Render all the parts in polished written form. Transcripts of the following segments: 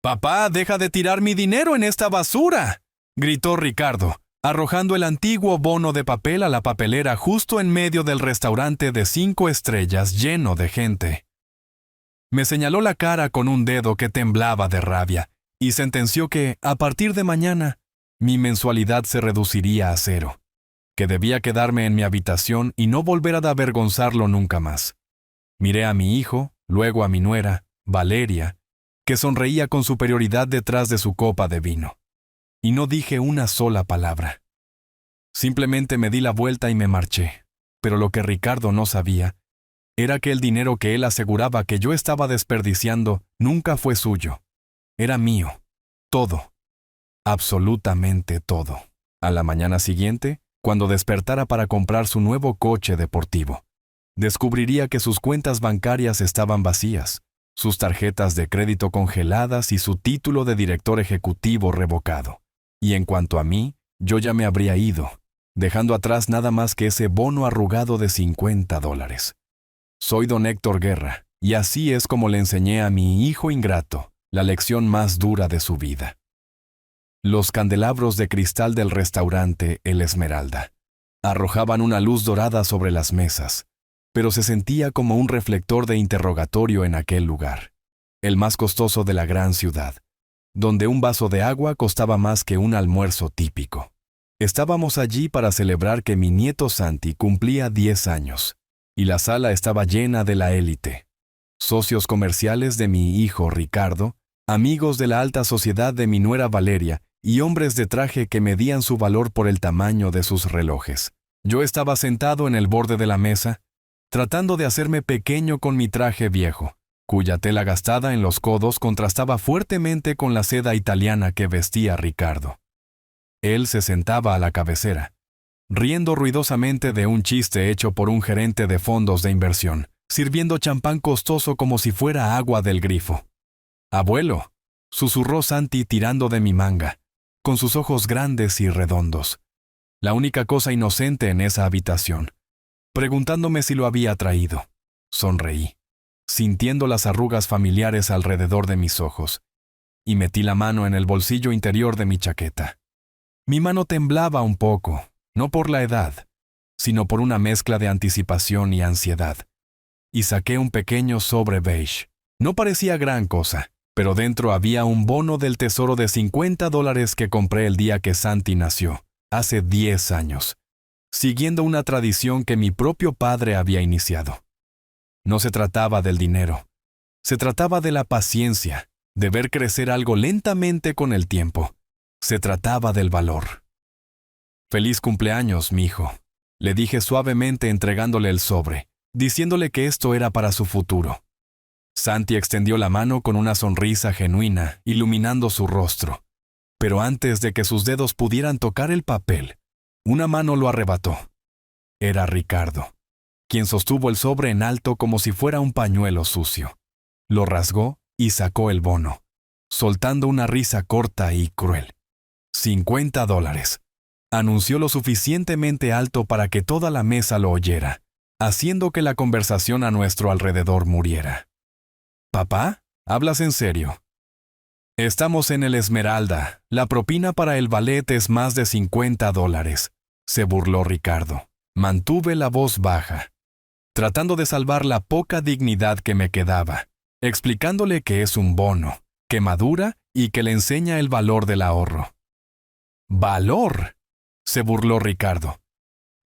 «Papá, deja de tirar mi dinero en esta basura», gritó Ricardo, arrojando el antiguo bono de papel a la papelera justo en medio del restaurante de 5 estrellas lleno de gente. Me señaló la cara con un dedo que temblaba de rabia y sentenció que, a partir de mañana, mi mensualidad se reduciría a 0, que debía quedarme en mi habitación y no volver a avergonzarlo nunca más. Miré a mi hijo, luego a mi nuera, Valeria, que sonreía con superioridad detrás de su copa de vino. Y no dije una sola palabra. Simplemente me di la vuelta y me marché. Pero lo que Ricardo no sabía era que el dinero que él aseguraba que yo estaba desperdiciando nunca fue suyo. Era mío. Todo. Absolutamente todo. A la mañana siguiente, cuando despertara para comprar su nuevo coche deportivo, descubriría que sus cuentas bancarias estaban vacías, sus tarjetas de crédito congeladas y su título de director ejecutivo revocado. Y en cuanto a mí, yo ya me habría ido, dejando atrás nada más que ese bono arrugado de $50. Soy don Héctor Guerra, y así es como le enseñé a mi hijo ingrato la lección más dura de su vida. Los candelabros de cristal del restaurante El Esmeralda arrojaban una luz dorada sobre las mesas, pero se sentía como un reflector de interrogatorio en aquel lugar, el más costoso de la gran ciudad, donde un vaso de agua costaba más que un almuerzo típico. Estábamos allí para celebrar que mi nieto Santi cumplía 10 años, y la sala estaba llena de la élite. Socios comerciales de mi hijo Ricardo, amigos de la alta sociedad de mi nuera Valeria y hombres de traje que medían su valor por el tamaño de sus relojes. Yo estaba sentado en el borde de la mesa, tratando de hacerme pequeño con mi traje viejo, cuya tela gastada en los codos contrastaba fuertemente con la seda italiana que vestía Ricardo. Él se sentaba a la cabecera, riendo ruidosamente de un chiste hecho por un gerente de fondos de inversión, sirviendo champán costoso como si fuera agua del grifo. «Abuelo», susurró Santi tirando de mi manga, con sus ojos grandes y redondos, la única cosa inocente en esa habitación, preguntándome si lo había traído. Sonreí, sintiendo las arrugas familiares alrededor de mis ojos, y metí la mano en el bolsillo interior de mi chaqueta. Mi mano temblaba un poco, no por la edad, sino por una mezcla de anticipación y ansiedad, y saqué un pequeño sobre beige. No parecía gran cosa, pero dentro había un bono del tesoro de $50 que compré el día que Santi nació, hace 10 años, siguiendo una tradición que mi propio padre había iniciado. No se trataba del dinero, se trataba de la paciencia, de ver crecer algo lentamente con el tiempo. Se trataba del valor. «Feliz cumpleaños, mijo», le dije suavemente entregándole el sobre, diciéndole que esto era para su futuro. Santi extendió la mano con una sonrisa genuina, iluminando su rostro. Pero antes de que sus dedos pudieran tocar el papel, una mano lo arrebató. Era Ricardo, quien sostuvo el sobre en alto como si fuera un pañuelo sucio. Lo rasgó y sacó el bono, soltando una risa corta y cruel. $50. Anunció lo suficientemente alto para que toda la mesa lo oyera, haciendo que la conversación a nuestro alrededor muriera. «¿Papá? ¿Hablas en serio?» «Estamos en el Esmeralda. La propina para el ballet es más de $50», se burló Ricardo. Mantuve la voz baja, tratando de salvar la poca dignidad que me quedaba, explicándole que es un bono, que madura y que le enseña el valor del ahorro. «¿Valor?», se burló Ricardo,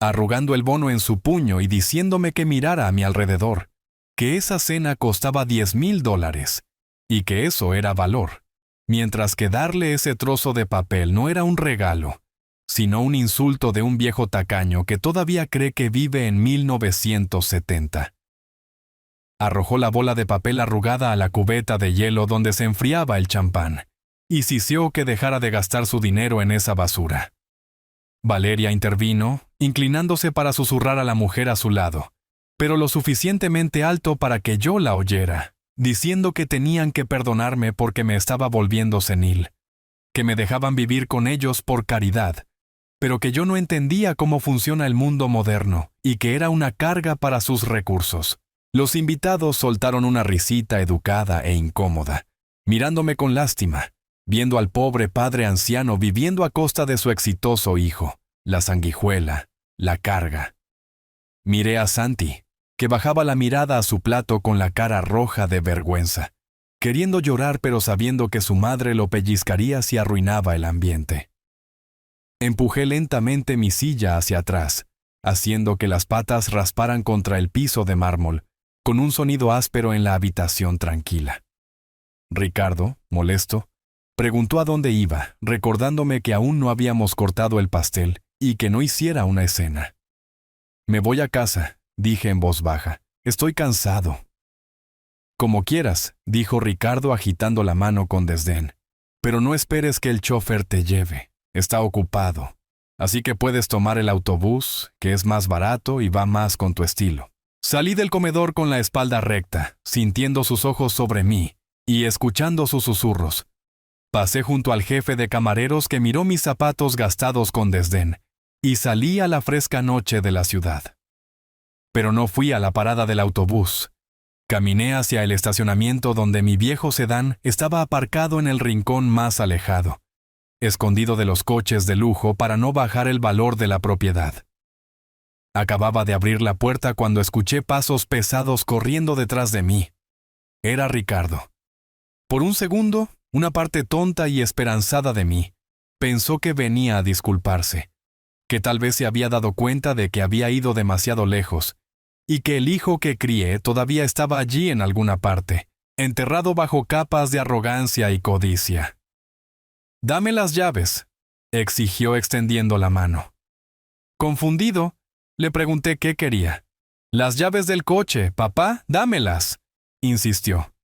arrugando el bono en su puño y diciéndome que mirara a mi alrededor, que esa cena costaba $10,000 y que eso era valor, mientras que darle ese trozo de papel no era un regalo, sino un insulto de un viejo tacaño que todavía cree que vive en 1970. Arrojó la bola de papel arrugada a la cubeta de hielo donde se enfriaba el champán, y sisió que dejara de gastar su dinero en esa basura. Valeria intervino, inclinándose para susurrar a la mujer a su lado, pero lo suficientemente alto para que yo la oyera, diciendo que tenían que perdonarme porque me estaba volviendo senil, que me dejaban vivir con ellos por caridad, pero que yo no entendía cómo funciona el mundo moderno y que era una carga para sus recursos. Los invitados soltaron una risita educada e incómoda, mirándome con lástima, viendo al pobre padre anciano viviendo a costa de su exitoso hijo, la sanguijuela, la carga. Miré a Santi, que bajaba la mirada a su plato con la cara roja de vergüenza, queriendo llorar pero sabiendo que su madre lo pellizcaría si arruinaba el ambiente. Empujé lentamente mi silla hacia atrás, haciendo que las patas rasparan contra el piso de mármol, con un sonido áspero en la habitación tranquila. Ricardo, molesto, preguntó a dónde iba, recordándome que aún no habíamos cortado el pastel y que no hiciera una escena. «Me voy a casa», dije en voz baja. «Estoy cansado». «Como quieras», dijo Ricardo agitando la mano con desdén. «Pero no esperes que el chofer te lleve. Está ocupado. Así que puedes tomar el autobús, que es más barato y va más con tu estilo». Salí del comedor con la espalda recta, sintiendo sus ojos sobre mí y escuchando sus susurros. Pasé junto al jefe de camareros que miró mis zapatos gastados con desdén y salí a la fresca noche de la ciudad. Pero no fui a la parada del autobús. Caminé hacia el estacionamiento donde mi viejo sedán estaba aparcado en el rincón más alejado, escondido de los coches de lujo para no bajar el valor de la propiedad. Acababa de abrir la puerta cuando escuché pasos pesados corriendo detrás de mí. Era Ricardo. Por un segundo, una parte tonta y esperanzada de mí pensó que venía a disculparse, que tal vez se había dado cuenta de que había ido demasiado lejos, y que el hijo que crié todavía estaba allí en alguna parte, enterrado bajo capas de arrogancia y codicia. «Dame las llaves», exigió extendiendo la mano. Confundido, le pregunté qué quería. «Las llaves del coche, papá, dámelas», insistió.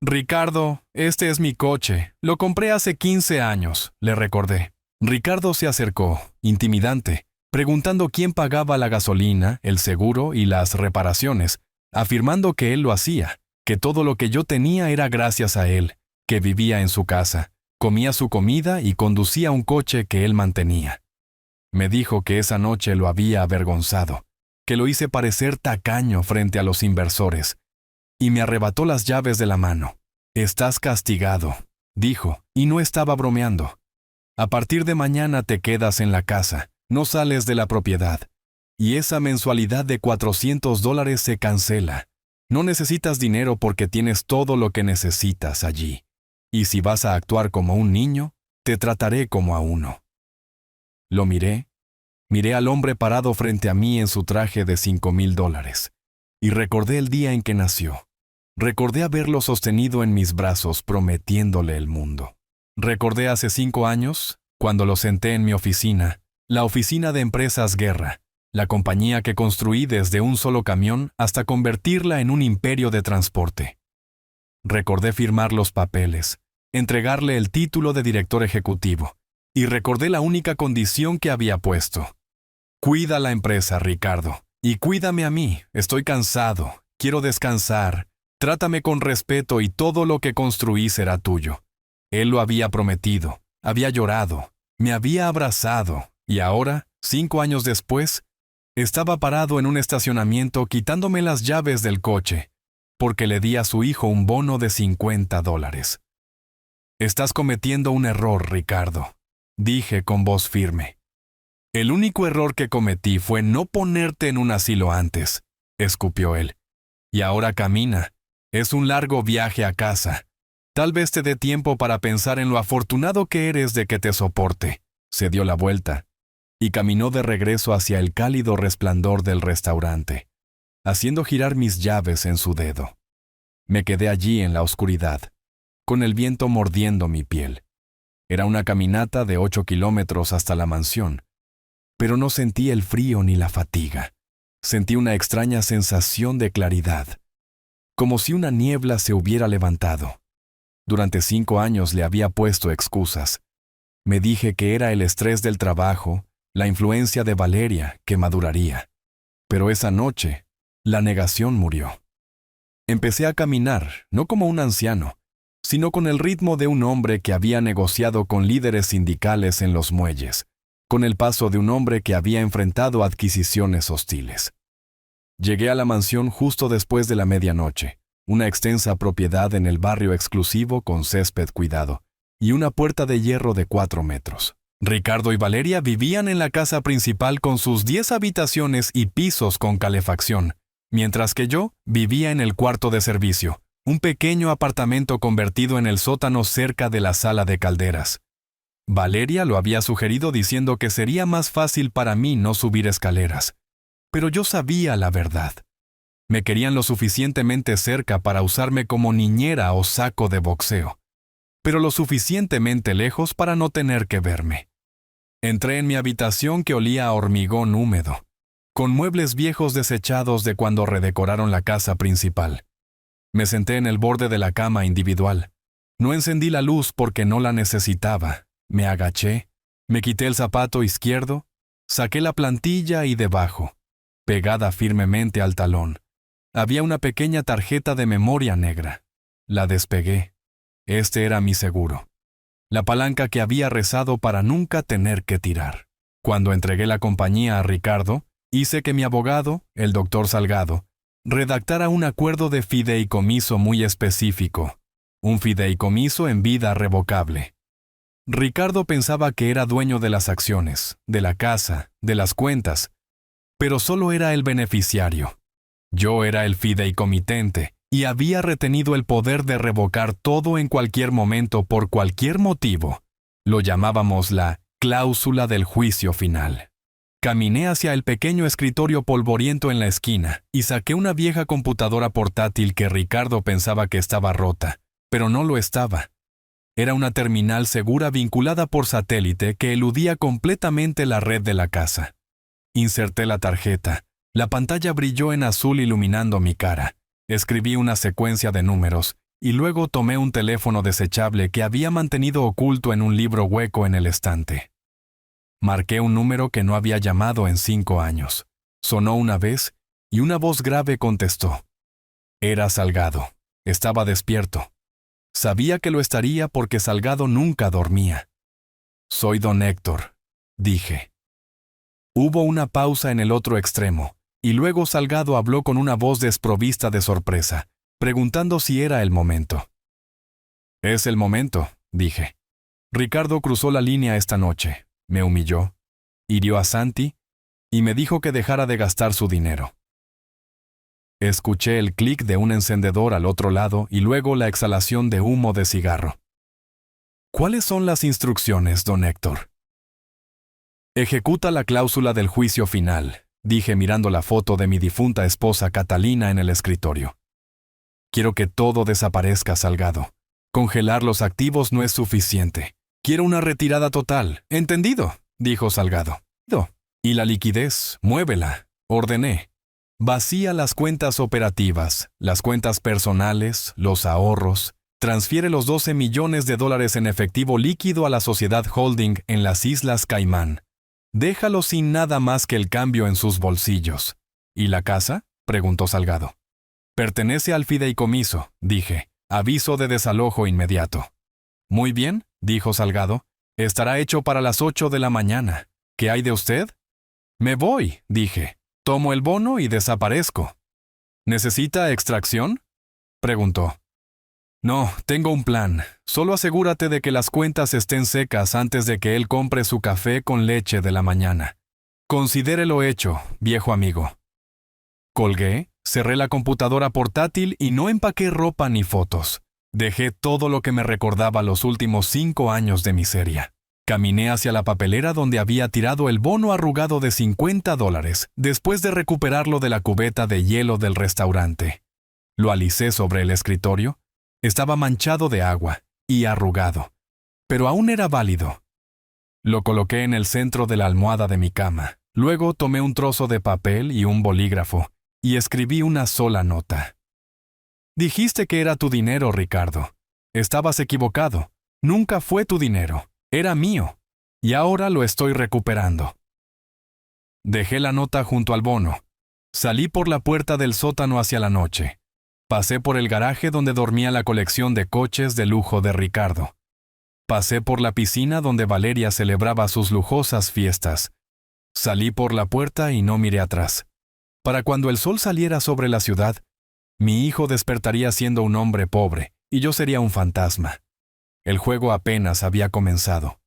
«Ricardo, este es mi coche. Lo compré hace 15 años», le recordé. Ricardo se acercó, intimidante, preguntando quién pagaba la gasolina, el seguro y las reparaciones, afirmando que él lo hacía, que todo lo que yo tenía era gracias a él, que vivía en su casa, comía su comida y conducía un coche que él mantenía. Me dijo que esa noche lo había avergonzado, que lo hice parecer tacaño frente a los inversores, y me arrebató las llaves de la mano. «Estás castigado», dijo, y no estaba bromeando. «A partir de mañana te quedas en la casa, no sales de la propiedad, y esa mensualidad de $400 se cancela. No necesitas dinero porque tienes todo lo que necesitas allí. Y si vas a actuar como un niño, te trataré como a uno». Lo miré al hombre parado frente a mí en su traje de $5,000, y recordé el día en que nació. Recordé haberlo sostenido en mis brazos prometiéndole el mundo. Recordé hace 5 años, cuando lo senté en mi oficina, la oficina de Empresas Guerra, la compañía que construí desde un solo camión hasta convertirla en un imperio de transporte. Recordé firmar los papeles, entregarle el título de director ejecutivo, y recordé la única condición que había puesto. «Cuida la empresa, Ricardo, y cuídame a mí. Estoy cansado, quiero descansar. Trátame con respeto y todo lo que construí será tuyo». Él lo había prometido, había llorado, me había abrazado, y ahora, 5 años después, estaba parado en un estacionamiento quitándome las llaves del coche, porque le di a su hijo un bono de $50. «Estás cometiendo un error, Ricardo», dije con voz firme. «El único error que cometí fue no ponerte en un asilo antes», escupió él. «Y ahora camina. Es un largo viaje a casa. Tal vez te dé tiempo para pensar en lo afortunado que eres de que te soporte». Se dio la vuelta y caminó de regreso hacia el cálido resplandor del restaurante, haciendo girar mis llaves en su dedo. Me quedé allí en la oscuridad, con el viento mordiendo mi piel. Era una caminata de 8 kilómetros hasta la mansión, pero no sentí el frío ni la fatiga. Sentí una extraña sensación de claridad, como si una niebla se hubiera levantado. Durante 5 años le había puesto excusas. Me dije que era el estrés del trabajo, la influencia de Valeria, que maduraría. Pero esa noche, la negación murió. Empecé a caminar, no como un anciano, sino con el ritmo de un hombre que había negociado con líderes sindicales en los muelles, con el paso de un hombre que había enfrentado adquisiciones hostiles. Llegué a la mansión justo después de la medianoche, una extensa propiedad en el barrio exclusivo con césped cuidado, y una puerta de hierro de 4 metros. Ricardo y Valeria vivían en la casa principal con sus 10 habitaciones y pisos con calefacción, mientras que yo vivía en el cuarto de servicio, un pequeño apartamento convertido en el sótano cerca de la sala de calderas. Valeria lo había sugerido diciendo que sería más fácil para mí no subir escaleras, pero yo sabía la verdad. Me querían lo suficientemente cerca para usarme como niñera o saco de boxeo, pero lo suficientemente lejos para no tener que verme. Entré en mi habitación que olía a hormigón húmedo, con muebles viejos desechados de cuando redecoraron la casa principal. Me senté en el borde de la cama individual. No encendí la luz porque no la necesitaba. Me agaché, me quité el zapato izquierdo, saqué la plantilla y debajo, pegada firmemente al talón, había una pequeña tarjeta de memoria negra. La despegué. Este era mi seguro. La palanca que había rezado para nunca tener que tirar. Cuando entregué la compañía a Ricardo, hice que mi abogado, el doctor Salgado, redactara un acuerdo de fideicomiso muy específico, un fideicomiso en vida revocable. Ricardo pensaba que era dueño de las acciones, de la casa, de las cuentas, pero solo era el beneficiario. Yo era el fideicomitente y había retenido el poder de revocar todo en cualquier momento por cualquier motivo. Lo llamábamos la cláusula del juicio final. Caminé hacia el pequeño escritorio polvoriento en la esquina y saqué una vieja computadora portátil que Ricardo pensaba que estaba rota, pero no lo estaba. Era una terminal segura vinculada por satélite que eludía completamente la red de la casa. Inserté la tarjeta. La pantalla brilló en azul iluminando mi cara. Escribí una secuencia de números y luego tomé un teléfono desechable que había mantenido oculto en un libro hueco en el estante. Marqué un número que no había llamado en 5 años. Sonó una vez y una voz grave contestó. Era Salgado. Estaba despierto. Sabía que lo estaría porque Salgado nunca dormía. «Soy don Héctor», dije. Hubo una pausa en el otro extremo, y luego Salgado habló con una voz desprovista de sorpresa, preguntando si era el momento. «Es el momento», dije. «Ricardo cruzó la línea esta noche, me humilló, hirió a Santi y me dijo que dejara de gastar su dinero». Escuché el clic de un encendedor al otro lado y luego la exhalación de humo de cigarro. «¿Cuáles son las instrucciones, don Héctor?» «Ejecuta la cláusula del juicio final», dije mirando la foto de mi difunta esposa Catalina en el escritorio. «Quiero que todo desaparezca, Salgado. Congelar los activos no es suficiente. Quiero una retirada total». «Entendido», dijo Salgado. «Y la liquidez, muévela», ordené. «Vacía las cuentas operativas, las cuentas personales, los ahorros. Transfiere los $12 millones en efectivo líquido a la sociedad holding en las Islas Caimán. Déjalo sin nada más que el cambio en sus bolsillos». «¿Y la casa?», preguntó Salgado. «Pertenece al fideicomiso», dije. «Aviso de desalojo inmediato». «Muy bien», dijo Salgado. «Estará hecho para las 8 de la mañana. ¿Qué hay de usted?» «Me voy», dije. «Tomo el bono y desaparezco». «¿Necesita extracción?», preguntó. «No, tengo un plan. Solo asegúrate de que las cuentas estén secas antes de que él compre su café con leche de la mañana. Considérelo hecho, viejo amigo». Colgué, cerré la computadora portátil y no empaqué ropa ni fotos. Dejé todo lo que me recordaba los últimos 5 años de miseria. Caminé hacia la papelera donde había tirado el bono arrugado de $50 después de recuperarlo de la cubeta de hielo del restaurante. Lo alicé sobre el escritorio. Estaba manchado de agua y arrugado, pero aún era válido. Lo coloqué en el centro de la almohada de mi cama. Luego tomé un trozo de papel y un bolígrafo y escribí una sola nota. «Dijiste que era tu dinero, Ricardo. Estabas equivocado. Nunca fue tu dinero. Era mío, y ahora lo estoy recuperando». Dejé la nota junto al bono. Salí por la puerta del sótano hacia la noche. Pasé por el garaje donde dormía la colección de coches de lujo de Ricardo. Pasé por la piscina donde Valeria celebraba sus lujosas fiestas. Salí por la puerta y no miré atrás. Para cuando el sol saliera sobre la ciudad, Mi hijo despertaría siendo un hombre pobre, y yo sería un fantasma. El juego apenas había comenzado.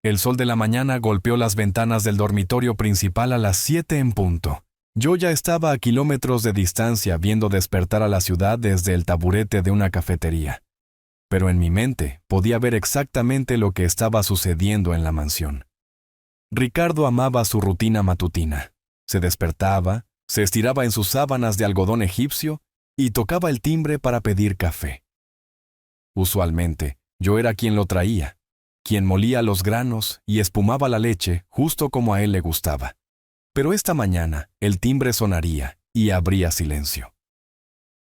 El sol de la mañana golpeó las ventanas del dormitorio principal a las 7 en punto. Yo ya estaba a kilómetros de distancia viendo despertar a la ciudad desde el taburete de una cafetería. Pero en mi mente podía ver exactamente lo que estaba sucediendo en la mansión. Ricardo amaba su rutina matutina. Se despertaba, se estiraba en sus sábanas de algodón egipcio y tocaba el timbre para pedir café. Usualmente, yo era quien lo traía, quien molía los granos y espumaba la leche justo como a él le gustaba. Pero esta mañana el timbre sonaría y habría silencio.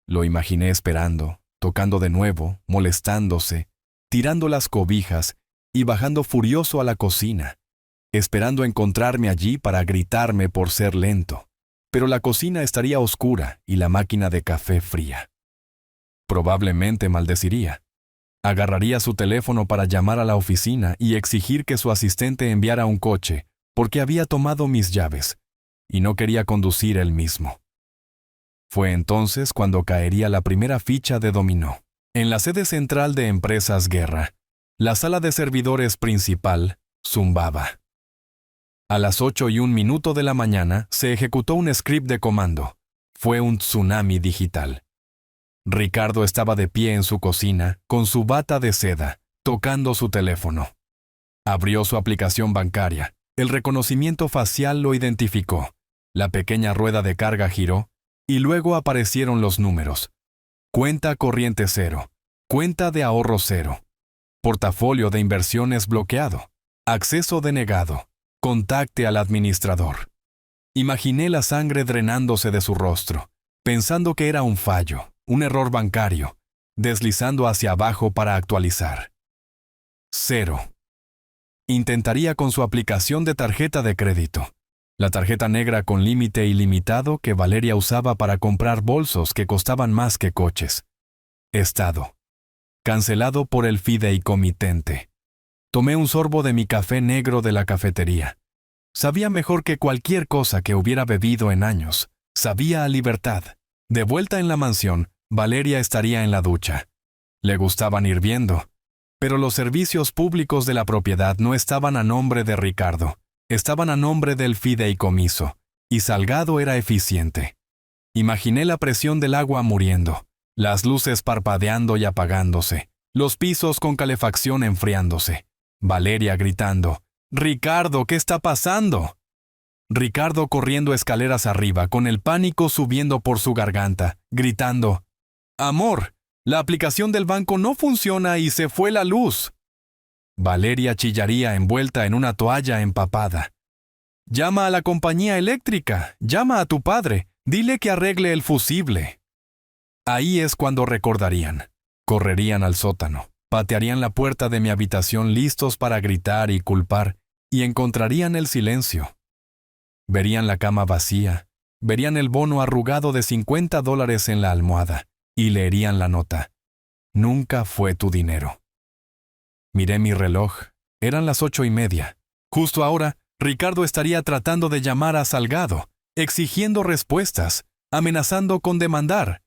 Lo imaginé esperando, tocando de nuevo, molestándose, tirando las cobijas y bajando furioso a la cocina, esperando encontrarme allí para gritarme por ser lento, pero la cocina estaría oscura y la máquina de café fría. Probablemente maldeciría. Agarraría su teléfono para llamar a la oficina y exigir que su asistente enviara un coche, porque había tomado mis llaves, y no quería conducir él mismo. Fue entonces cuando caería la primera ficha de dominó. En la sede central de Empresas Guerra, la sala de servidores principal zumbaba. A las 8:01 de la mañana se ejecutó un script de comando. Fue un tsunami digital. Ricardo estaba de pie en su cocina, con su bata de seda, tocando su teléfono. Abrió su aplicación bancaria. El reconocimiento facial lo identificó. La pequeña rueda de carga giró, y luego aparecieron los números. Cuenta corriente 0. Cuenta de ahorro 0. Portafolio de inversiones bloqueado. Acceso denegado. Contacte al administrador. Imaginé la sangre drenándose de su rostro, pensando que era un fallo, un error bancario, deslizando hacia abajo para actualizar. 0. Intentaría con su aplicación de tarjeta de crédito, la tarjeta negra con límite ilimitado que Valeria usaba para comprar bolsos que costaban más que coches. Estado. Cancelado por el fideicomitente. Tomé un sorbo de mi café negro de la cafetería. Sabía mejor que cualquier cosa que hubiera bebido en años. Sabía a libertad. De vuelta en la mansión, Valeria estaría en la ducha. Le gustaban hirviendo. Pero los servicios públicos de la propiedad no estaban a nombre de Ricardo. Estaban a nombre del fideicomiso. Y Salgado era eficiente. Imaginé la presión del agua muriendo. Las luces parpadeando y apagándose. Los pisos con calefacción enfriándose. Valeria gritando, «Ricardo, ¿qué está pasando?» Ricardo corriendo escaleras arriba, con el pánico subiendo por su garganta, gritando, «Amor, la aplicación del banco no funciona y se fue la luz». Valeria chillaría envuelta en una toalla empapada. «Llama a la compañía eléctrica, llama a tu padre, dile que arregle el fusible». Ahí es cuando recordarían. Correrían al sótano. Patearían la puerta de mi habitación listos para gritar y culpar, y encontrarían el silencio. Verían la cama vacía, verían el bono arrugado de $50 en la almohada, y leerían la nota. Nunca fue tu dinero. Miré mi reloj. Eran las 8:30. Justo ahora, Ricardo estaría tratando de llamar a Salgado, exigiendo respuestas, amenazando con demandar.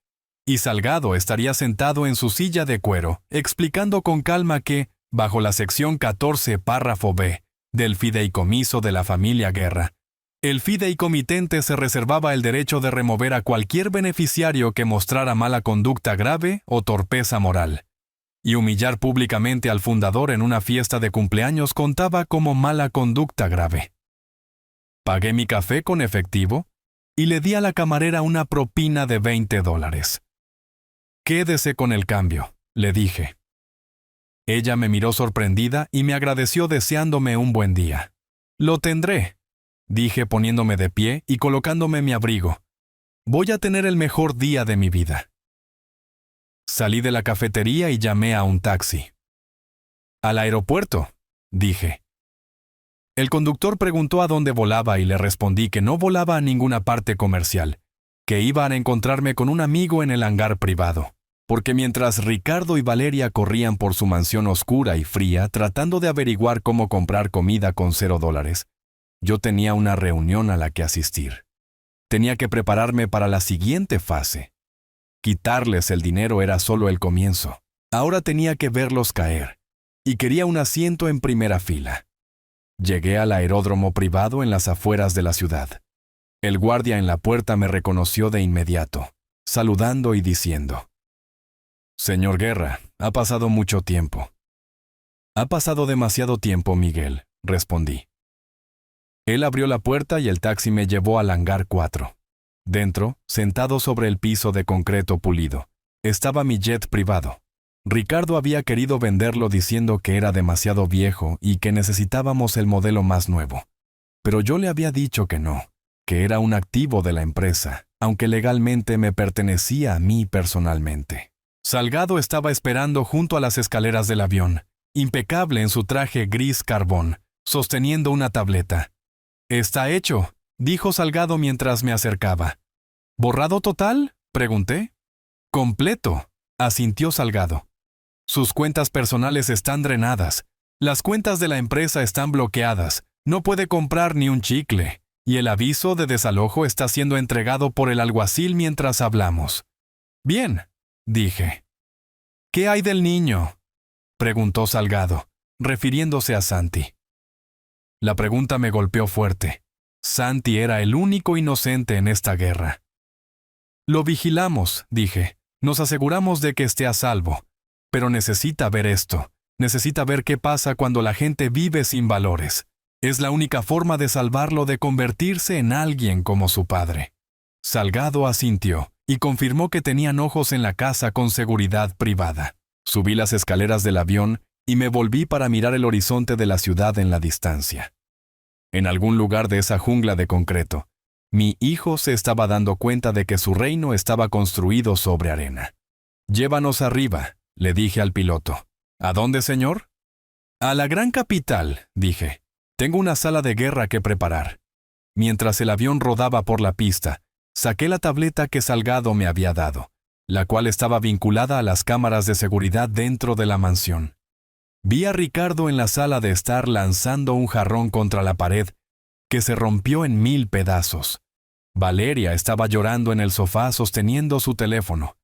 Y Salgado estaría sentado en su silla de cuero, explicando con calma que, bajo la sección 14, párrafo B, del fideicomiso de la familia Guerra, el fideicomitente se reservaba el derecho de remover a cualquier beneficiario que mostrara mala conducta grave o torpeza moral. Y humillar públicamente al fundador en una fiesta de cumpleaños contaba como mala conducta grave. Pagué mi café con efectivo y le di a la camarera una propina de $20. «Quédese con el cambio», le dije. Ella me miró sorprendida y me agradeció deseándome un buen día. «Lo tendré», dije poniéndome de pie y colocándome mi abrigo. «Voy a tener el mejor día de mi vida». Salí de la cafetería y llamé a un taxi. «Al aeropuerto», dije. El conductor preguntó a dónde volaba y le respondí que no volaba a ninguna parte comercial, que iba a encontrarme con un amigo en el hangar privado, porque mientras Ricardo y Valeria corrían por su mansión oscura y fría tratando de averiguar cómo comprar comida con $0, yo tenía una reunión a la que asistir. Tenía que prepararme para la siguiente fase. Quitarles el dinero era solo el comienzo. Ahora tenía que verlos caer, y quería un asiento en primera fila. Llegué al aeródromo privado en las afueras de la ciudad. El guardia en la puerta me reconoció de inmediato, saludando y diciendo: «Señor Guerra, ha pasado mucho tiempo». «Ha pasado demasiado tiempo, Miguel», respondí. Él abrió la puerta y el taxi me llevó al hangar 4. Dentro, sentado sobre el piso de concreto pulido, estaba mi jet privado. Ricardo había querido venderlo diciendo que era demasiado viejo y que necesitábamos el modelo más nuevo. Pero yo le había dicho que no, que era un activo de la empresa, aunque legalmente me pertenecía a mí personalmente. Salgado estaba esperando junto a las escaleras del avión, impecable en su traje gris carbón, sosteniendo una tableta. «Está hecho», dijo Salgado mientras me acercaba. «¿Borrado total?», pregunté. «Completo», asintió Salgado. «Sus cuentas personales están drenadas. Las cuentas de la empresa están bloqueadas. No puede comprar ni un chicle. Y el aviso de desalojo está siendo entregado por el alguacil mientras hablamos». «Bien», dije. «¿Qué hay del niño?», preguntó Salgado, refiriéndose a Santi. La pregunta me golpeó fuerte. Santi era el único inocente en esta guerra. «Lo vigilamos», dije. «Nos aseguramos de que esté a salvo. Pero necesita ver esto. Necesita ver qué pasa cuando la gente vive sin valores. Es la única forma de salvarlo de convertirse en alguien como su padre». Salgado asintió y confirmó que tenían ojos en la casa con seguridad privada. Subí las escaleras del avión y me volví para mirar el horizonte de la ciudad en la distancia. En algún lugar de esa jungla de concreto, mi hijo se estaba dando cuenta de que su reino estaba construido sobre arena. «Llévanos arriba», le dije al piloto. «¿A dónde, señor?» «A la gran capital», dije. «Tengo una sala de guerra que preparar». Mientras el avión rodaba por la pista, saqué la tableta que Salgado me había dado, la cual estaba vinculada a las cámaras de seguridad dentro de la mansión. Vi a Ricardo en la sala de estar lanzando un jarrón contra la pared, que se rompió en 1000 pedazos. Valeria estaba llorando en el sofá sosteniendo su teléfono,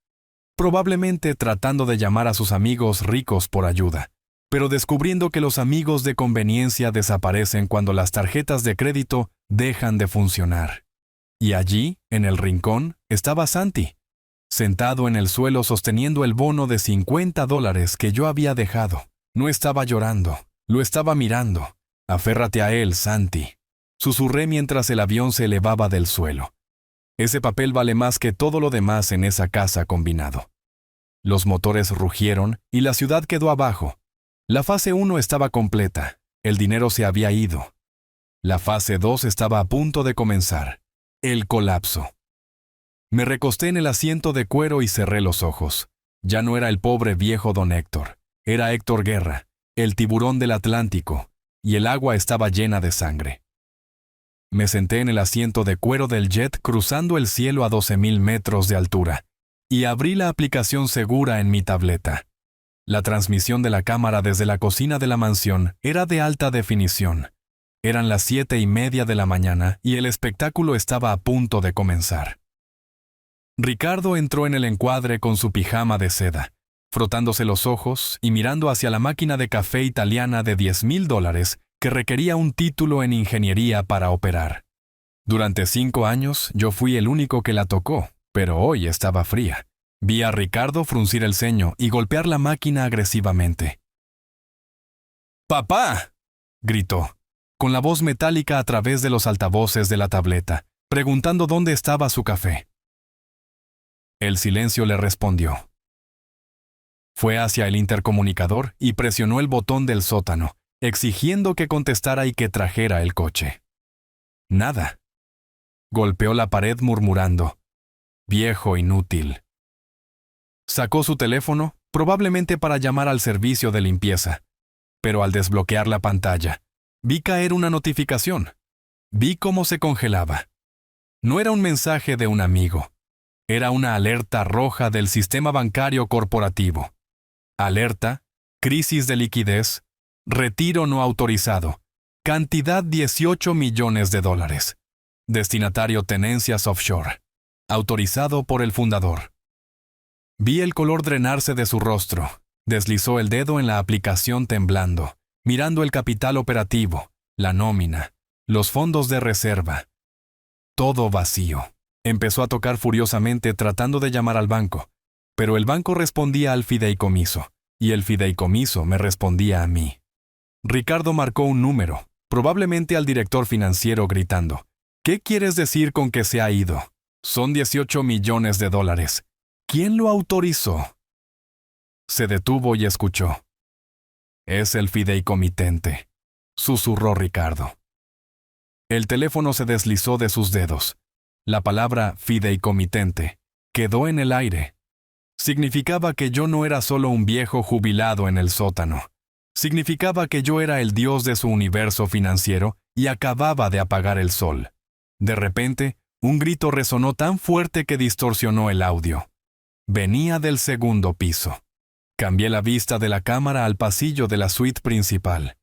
probablemente tratando de llamar a sus amigos ricos por ayuda, pero descubriendo que los amigos de conveniencia desaparecen cuando las tarjetas de crédito dejan de funcionar. Y allí, en el rincón, estaba Santi, sentado en el suelo sosteniendo el bono de $50 que yo había dejado. No estaba llorando, lo estaba mirando. «Aférrate a él, Santi», susurré mientras el avión se elevaba del suelo. Ese papel vale más que todo lo demás en esa casa combinado. Los motores rugieron y la ciudad quedó abajo. La fase 1 estaba completa, el dinero se había ido. La fase 2 estaba a punto de comenzar, el colapso. Me recosté en el asiento de cuero y cerré los ojos. Ya no era el pobre viejo don Héctor. Era Héctor Guerra, el tiburón del Atlántico, y el agua estaba llena de sangre. Me senté en el asiento de cuero del jet cruzando el cielo a 12,000 metros de altura, y abrí la aplicación segura en mi tableta. La transmisión de la cámara desde la cocina de la mansión era de alta definición. Eran las 7:30 de la mañana y el espectáculo estaba a punto de comenzar. Ricardo entró en el encuadre con su pijama de seda, frotándose los ojos y mirando hacia la máquina de café italiana de $10,000 que requería un título en ingeniería para operar. Durante 5 años yo fui el único que la tocó, pero hoy estaba fría. Vi a Ricardo fruncir el ceño y golpear la máquina agresivamente. «¡Papá!», gritó, con la voz metálica a través de los altavoces de la tableta, preguntando dónde estaba su café. El silencio le respondió. Fue hacia el intercomunicador y presionó el botón del sótano, exigiendo que contestara y que trajera el coche. Nada. Golpeó la pared murmurando: «Viejo inútil». Sacó su teléfono, probablemente para llamar al servicio de limpieza, pero al desbloquear la pantalla, vi caer una notificación. Vi cómo se congelaba. No era un mensaje de un amigo. Era una alerta roja del sistema bancario corporativo. Alerta: crisis de liquidez, retiro no autorizado, cantidad $18 millones. Destinatario tenencias offshore. Autorizado por el fundador. Vi el color drenarse de su rostro. Deslizó el dedo en la aplicación temblando, mirando el capital operativo, la nómina, los fondos de reserva. Todo vacío. Empezó a tocar furiosamente tratando de llamar al banco, pero el banco respondía al fideicomiso, y el fideicomiso me respondía a mí. Ricardo marcó un número, probablemente al director financiero, gritando: «¿Qué quieres decir con que se ha ido? Son $18 millones. ¿Quién lo autorizó?». Se detuvo y escuchó. «Es el fideicomitente», susurró Ricardo. El teléfono se deslizó de sus dedos. La palabra fideicomitente quedó en el aire. Significaba que yo no era solo un viejo jubilado en el sótano. Significaba que yo era el dios de su universo financiero y acababa de apagar el sol. De repente, un grito resonó tan fuerte que distorsionó el audio. Venía del segundo piso. Cambié la vista de la cámara al pasillo de la suite principal.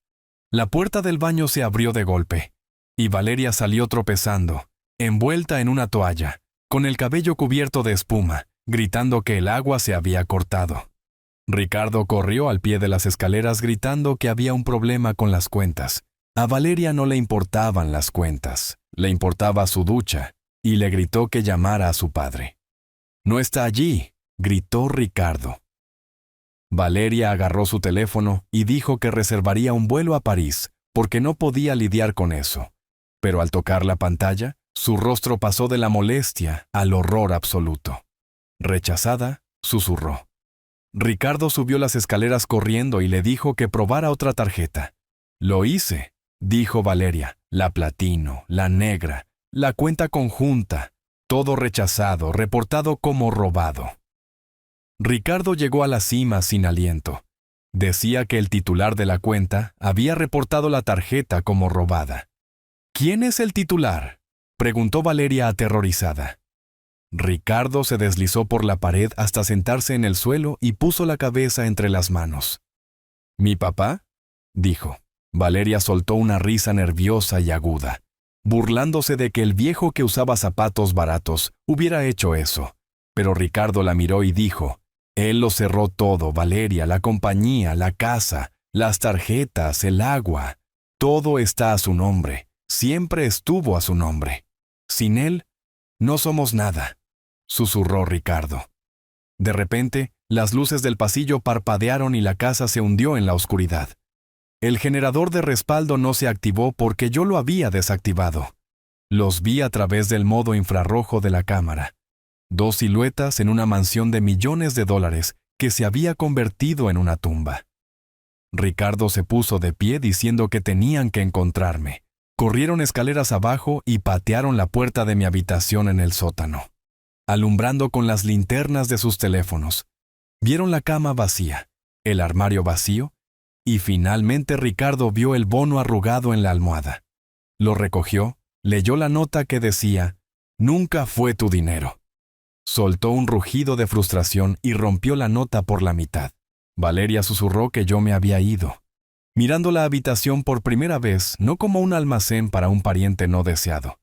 La puerta del baño se abrió de golpe, y Valeria salió tropezando, envuelta en una toalla, con el cabello cubierto de espuma, gritando que el agua se había cortado. Ricardo corrió al pie de las escaleras gritando que había un problema con las cuentas. A Valeria no le importaban las cuentas, le importaba su ducha, y le gritó que llamara a su padre. «No está allí», gritó Ricardo. Valeria agarró su teléfono y dijo que reservaría un vuelo a París, porque no podía lidiar con eso. Pero al tocar la pantalla, su rostro pasó de la molestia al horror absoluto. Rechazada, susurró. Ricardo subió las escaleras corriendo y le dijo que probara otra tarjeta. «Lo hice», dijo Valeria, «la platino, la negra, la cuenta conjunta, todo rechazado, reportado como robado». Ricardo llegó a la cima sin aliento. Decía que el titular de la cuenta había reportado la tarjeta como robada. «¿Quién es el titular?», preguntó Valeria aterrorizada. Ricardo se deslizó por la pared hasta sentarse en el suelo y puso la cabeza entre las manos. «¿Mi papá?», dijo. Valeria soltó una risa nerviosa y aguda, burlándose de que el viejo que usaba zapatos baratos hubiera hecho eso. Pero Ricardo la miró y dijo: «Él lo cerró todo, Valeria, la compañía, la casa, las tarjetas, el agua. Todo está a su nombre, siempre estuvo a su nombre. Sin él, no somos nada», susurró Ricardo. De repente, las luces del pasillo parpadearon y la casa se hundió en la oscuridad. El generador de respaldo no se activó porque yo lo había desactivado. Los vi a través del modo infrarrojo de la cámara. 2 siluetas en una mansión de millones de dólares que se había convertido en una tumba. Ricardo se puso de pie diciendo que tenían que encontrarme. Corrieron escaleras abajo y patearon la puerta de mi habitación en el sótano, alumbrando con las linternas de sus teléfonos. Vieron la cama vacía, el armario vacío, y finalmente Ricardo vio el bono arrugado en la almohada. Lo recogió, leyó la nota que decía: «Nunca fue tu dinero». Soltó un rugido de frustración y rompió la nota por la mitad. Valeria susurró que yo me había ido, mirando la habitación por primera vez no como un almacén para un pariente no deseado,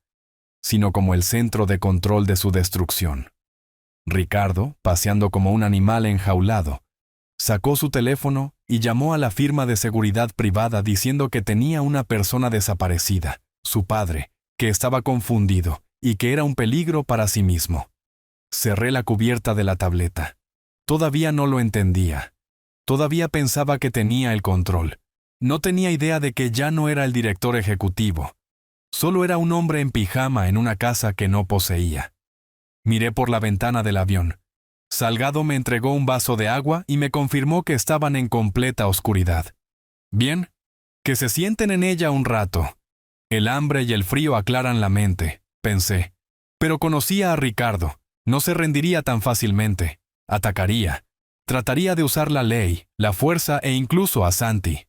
sino como el centro de control de su destrucción. Ricardo, paseando como un animal enjaulado, sacó su teléfono y llamó a la firma de seguridad privada diciendo que tenía una persona desaparecida, su padre, que estaba confundido y que era un peligro para sí mismo. Cerré la cubierta de la tableta. Todavía no lo entendía. Todavía pensaba que tenía el control. No tenía idea de que ya no era el director ejecutivo. Solo era un hombre en pijama en una casa que no poseía. Miré por la ventana del avión. Salgado me entregó un vaso de agua y me confirmó que estaban en completa oscuridad. «Bien, que se sienten en ella un rato. El hambre y el frío aclaran la mente», pensé. Pero conocía a Ricardo. No se rendiría tan fácilmente. Atacaría. Trataría de usar la ley, la fuerza e incluso a Santi.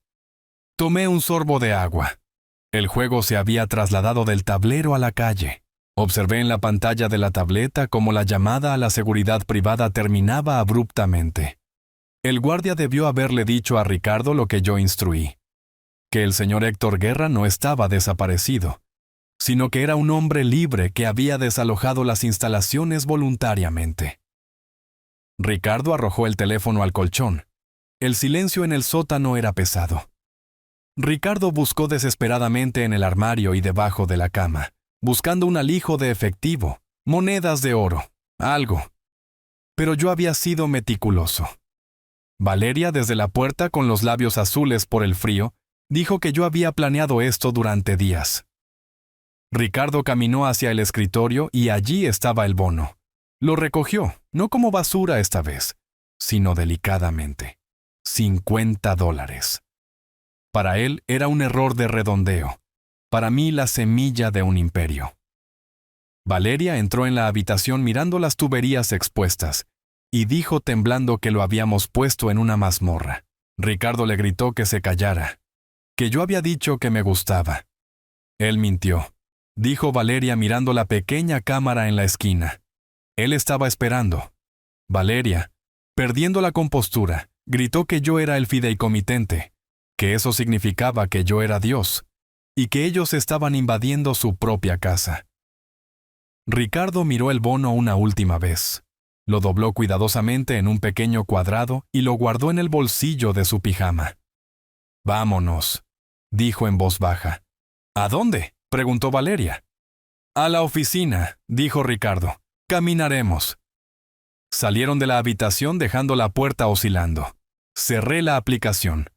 Tomé un sorbo de agua. El juego se había trasladado del tablero a la calle. Observé en la pantalla de la tableta cómo la llamada a la seguridad privada terminaba abruptamente. El guardia debió haberle dicho a Ricardo lo que yo instruí: que el señor Héctor Guerra no estaba desaparecido, sino que era un hombre libre que había desalojado las instalaciones voluntariamente. Ricardo arrojó el teléfono al colchón. El silencio en el sótano era pesado. Ricardo buscó desesperadamente en el armario y debajo de la cama, buscando un alijo de efectivo, monedas de oro, algo. Pero yo había sido meticuloso. Valeria, desde la puerta con los labios azules por el frío, dijo que yo había planeado esto durante días. Ricardo caminó hacia el escritorio y allí estaba el bono. Lo recogió, no como basura esta vez, sino delicadamente. $50. Para él era un error de redondeo. Para mí la semilla de un imperio. Valeria entró en la habitación mirando las tuberías expuestas y dijo temblando que lo habíamos puesto en una mazmorra. Ricardo le gritó que se callara, que yo había dicho que me gustaba. Él mintió, dijo Valeria mirando la pequeña cámara en la esquina. Él estaba esperando. Valeria, perdiendo la compostura, gritó que yo era el fideicomitente, que eso significaba que yo era Dios, y que ellos estaban invadiendo su propia casa. Ricardo miró el bono una última vez. Lo dobló cuidadosamente en un pequeño cuadrado y lo guardó en el bolsillo de su pijama. «Vámonos», dijo en voz baja. «¿A dónde?», preguntó Valeria. «A la oficina», dijo Ricardo. «Caminaremos». Salieron de la habitación dejando la puerta oscilando. Cerré la aplicación.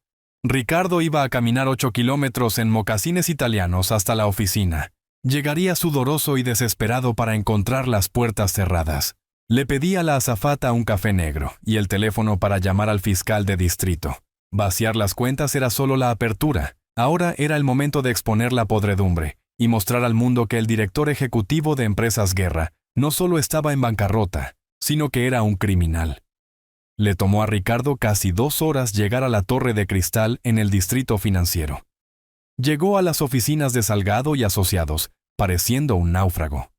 Ricardo iba a caminar 8 kilómetros en mocasines italianos hasta la oficina. Llegaría sudoroso y desesperado para encontrar las puertas cerradas. Le pedí a la azafata un café negro y el teléfono para llamar al fiscal de distrito. Vaciar las cuentas era solo la apertura. Ahora era el momento de exponer la podredumbre y mostrar al mundo que el director ejecutivo de Empresas Guerra no solo estaba en bancarrota, sino que era un criminal. Le tomó a Ricardo casi 2 horas llegar a la Torre de Cristal en el distrito financiero. Llegó a las oficinas de Salgado y Asociados, pareciendo un náufrago.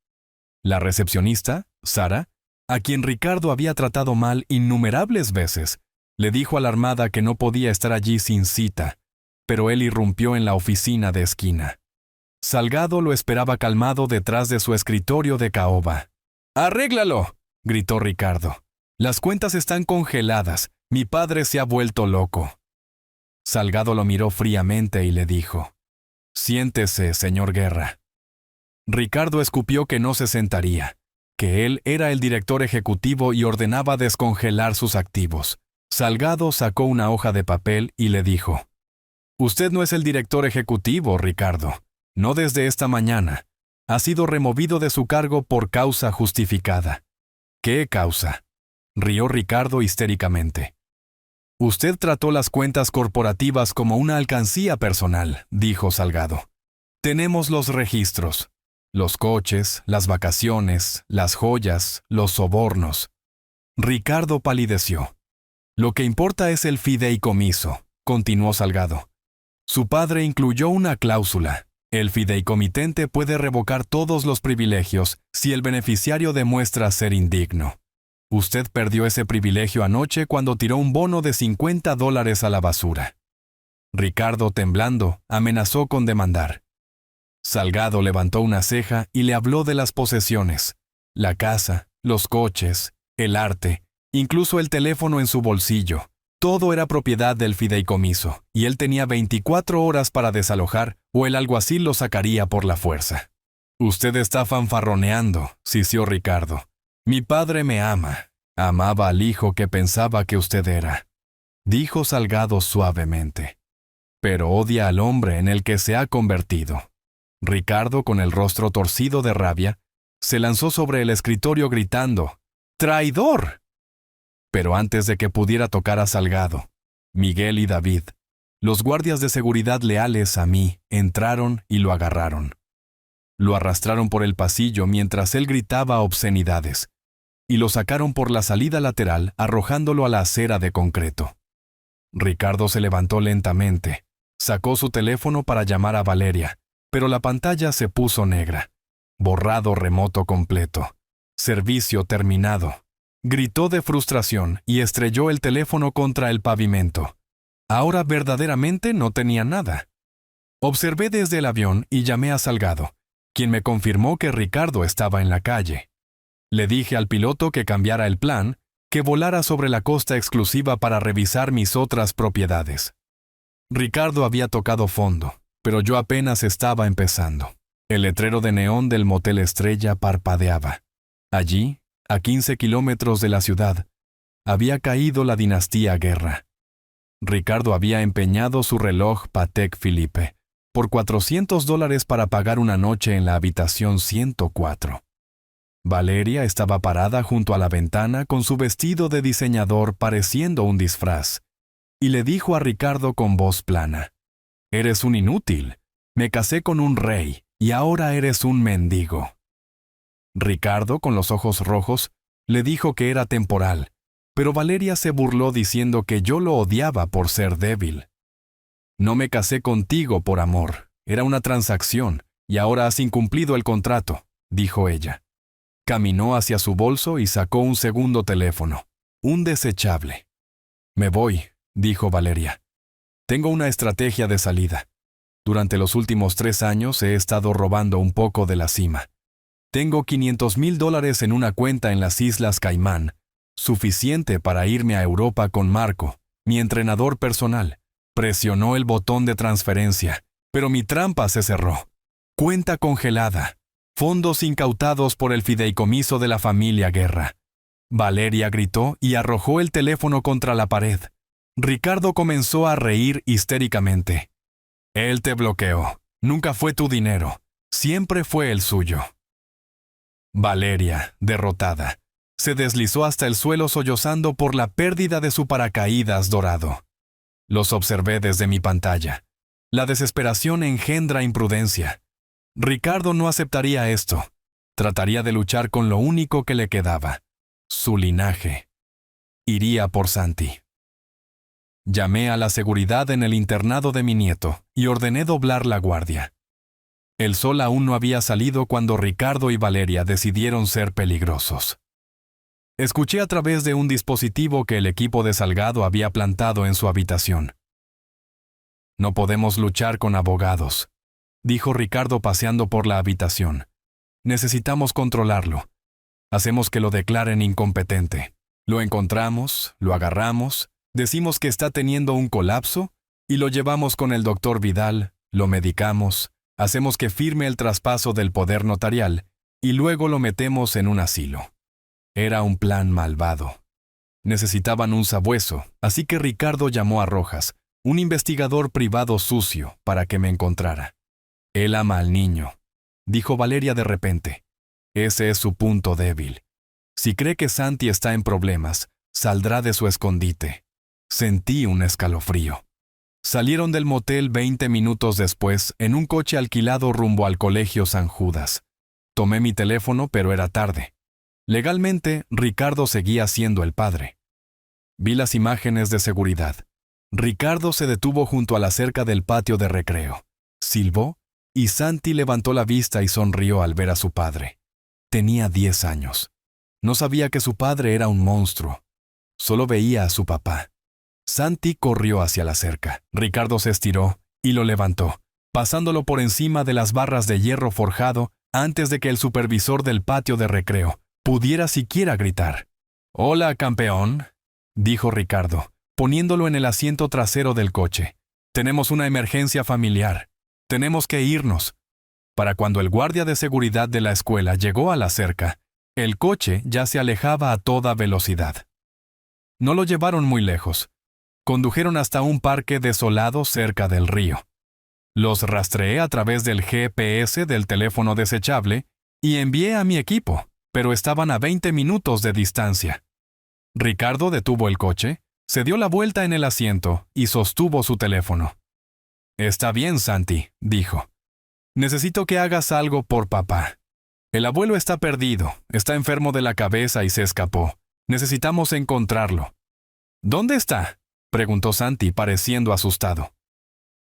La recepcionista, Sara, a quien Ricardo había tratado mal innumerables veces, le dijo alarmada que no podía estar allí sin cita, pero él irrumpió en la oficina de esquina. Salgado lo esperaba calmado detrás de su escritorio de caoba. «¡Arréglalo!», gritó Ricardo. «Las cuentas están congeladas. Mi padre se ha vuelto loco». Salgado lo miró fríamente y le dijo: «Siéntese, señor Guerra». Ricardo escupió que no se sentaría, que él era el director ejecutivo y ordenaba descongelar sus activos. Salgado sacó una hoja de papel y le dijo: «Usted no es el director ejecutivo, Ricardo. No desde esta mañana. Ha sido removido de su cargo por causa justificada». «¿Qué causa?», rió Ricardo histéricamente. «Usted trató las cuentas corporativas como una alcancía personal», dijo Salgado. «Tenemos los registros. Los coches, las vacaciones, las joyas, los sobornos». Ricardo palideció. «Lo que importa es el fideicomiso», continuó Salgado. «Su padre incluyó una cláusula. El fideicomitente puede revocar todos los privilegios si el beneficiario demuestra ser indigno. Usted perdió ese privilegio anoche cuando tiró un bono de $50 a la basura». Ricardo, temblando, amenazó con demandar. Salgado levantó una ceja y le habló de las posesiones, la casa, los coches, el arte, incluso el teléfono en su bolsillo. Todo era propiedad del fideicomiso, y él tenía 24 horas para desalojar o el alguacil lo sacaría por la fuerza. «Usted está fanfarroneando», sisió Ricardo. «Mi padre me ama. Amaba al hijo que pensaba que usted era», dijo Salgado suavemente. «Pero odia al hombre en el que se ha convertido». Ricardo, con el rostro torcido de rabia, se lanzó sobre el escritorio gritando: «¡Traidor!». Pero antes de que pudiera tocar a Salgado, Miguel y David, los guardias de seguridad leales a mí, entraron y lo agarraron. Lo arrastraron por el pasillo mientras él gritaba obscenidades, y lo sacaron por la salida lateral arrojándolo a la acera de concreto. Ricardo se levantó lentamente, sacó su teléfono para llamar a Valeria, pero la pantalla se puso negra. Borrado remoto completo. Servicio terminado. Gritó de frustración y estrelló el teléfono contra el pavimento. Ahora verdaderamente no tenía nada. Observé desde el avión y llamé a Salgado, quien me confirmó que Ricardo estaba en la calle. Le dije al piloto que cambiara el plan que volara sobre la costa exclusiva para revisar mis otras propiedades. Ricardo había tocado fondo, pero yo apenas estaba empezando. El letrero de neón del Motel Estrella parpadeaba. Allí, a 15 kilómetros de la ciudad, había caído la dinastía Guerra. Ricardo había empeñado su reloj Patek Philippe por $400 para pagar una noche en la habitación 104. Valeria estaba parada junto a la ventana con su vestido de diseñador pareciendo un disfraz, y le dijo a Ricardo con voz plana: «Eres un inútil. Me casé con un rey, y ahora eres un mendigo». Ricardo, con los ojos rojos, le dijo que era temporal, pero Valeria se burló diciendo que yo lo odiaba por ser débil. «No me casé contigo por amor, era una transacción, y ahora has incumplido el contrato», dijo ella. Caminó hacia su bolso y sacó un segundo teléfono, un desechable. «Me voy», dijo Valeria. «Tengo una estrategia de salida. Durante los últimos 3 años he estado robando un poco de la cima. Tengo $500,000 en una cuenta en las Islas Caimán, suficiente para irme a Europa con Marco, mi entrenador personal». Presionó el botón de transferencia, pero mi trampa se cerró. Cuenta congelada. Fondos incautados por el fideicomiso de la familia Guerra. Valeria gritó y arrojó el teléfono contra la pared. Ricardo comenzó a reír histéricamente. «Él te bloqueó. Nunca fue tu dinero. Siempre fue el suyo». Valeria, derrotada, se deslizó hasta el suelo sollozando por la pérdida de su paracaídas dorado. Los observé desde mi pantalla. La desesperación engendra imprudencia. Ricardo no aceptaría esto. Trataría de luchar con lo único que le quedaba: su linaje. Iría por Santi. Llamé a la seguridad en el internado de mi nieto y ordené doblar la guardia. El sol aún no había salido cuando Ricardo y Valeria decidieron ser peligrosos. Escuché a través de un dispositivo que el equipo de Salgado había plantado en su habitación. «No podemos luchar con abogados», dijo Ricardo paseando por la habitación. «Necesitamos controlarlo. Hacemos que lo declaren incompetente. Lo encontramos, lo agarramos, decimos que está teniendo un colapso y lo llevamos con el doctor Vidal, lo medicamos, hacemos que firme el traspaso del poder notarial y luego lo metemos en un asilo». Era un plan malvado. Necesitaban un sabueso, así que Ricardo llamó a Rojas, un investigador privado sucio, para que me encontrara. «Él ama al niño», dijo Valeria de repente. «Ese es su punto débil. Si cree que Santi está en problemas, saldrá de su escondite». Sentí un escalofrío. Salieron del motel 20 minutos después en un coche alquilado rumbo al Colegio San Judas. Tomé mi teléfono, pero era tarde. Legalmente, Ricardo seguía siendo el padre. Vi las imágenes de seguridad. Ricardo se detuvo junto a la cerca del patio de recreo. Silbó, y Santi levantó la vista y sonrió al ver a su padre. Tenía 10 años. No sabía que su padre era un monstruo. Solo veía a su papá. Santi corrió hacia la cerca. Ricardo se estiró y lo levantó, pasándolo por encima de las barras de hierro forjado antes de que el supervisor del patio de recreo pudiera siquiera gritar. «Hola, campeón», dijo Ricardo, poniéndolo en el asiento trasero del coche. «Tenemos una emergencia familiar. Tenemos que irnos». Para cuando el guardia de seguridad de la escuela llegó a la cerca, el coche ya se alejaba a toda velocidad. No lo llevaron muy lejos. Condujeron hasta un parque desolado cerca del río. Los rastreé a través del GPS del teléfono desechable y envié a mi equipo, pero estaban a 20 minutos de distancia. Ricardo detuvo el coche, se dio la vuelta en el asiento y sostuvo su teléfono. «Está bien, Santi», dijo. «Necesito que hagas algo por papá. El abuelo está perdido, está enfermo de la cabeza y se escapó. Necesitamos encontrarlo». «¿Dónde está?», preguntó Santi, pareciendo asustado.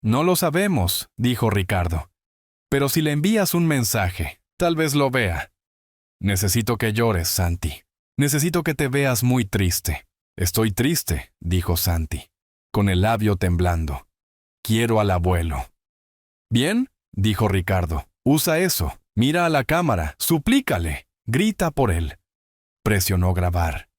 «No lo sabemos», dijo Ricardo. «Pero si le envías un mensaje, tal vez lo vea». «Necesito que llores, Santi. Necesito que te veas muy triste». «Estoy triste», dijo Santi, con el labio temblando. «Quiero al abuelo». «Bien», dijo Ricardo. «Usa eso. Mira a la cámara. Suplícale. Grita por él». Presionó grabar.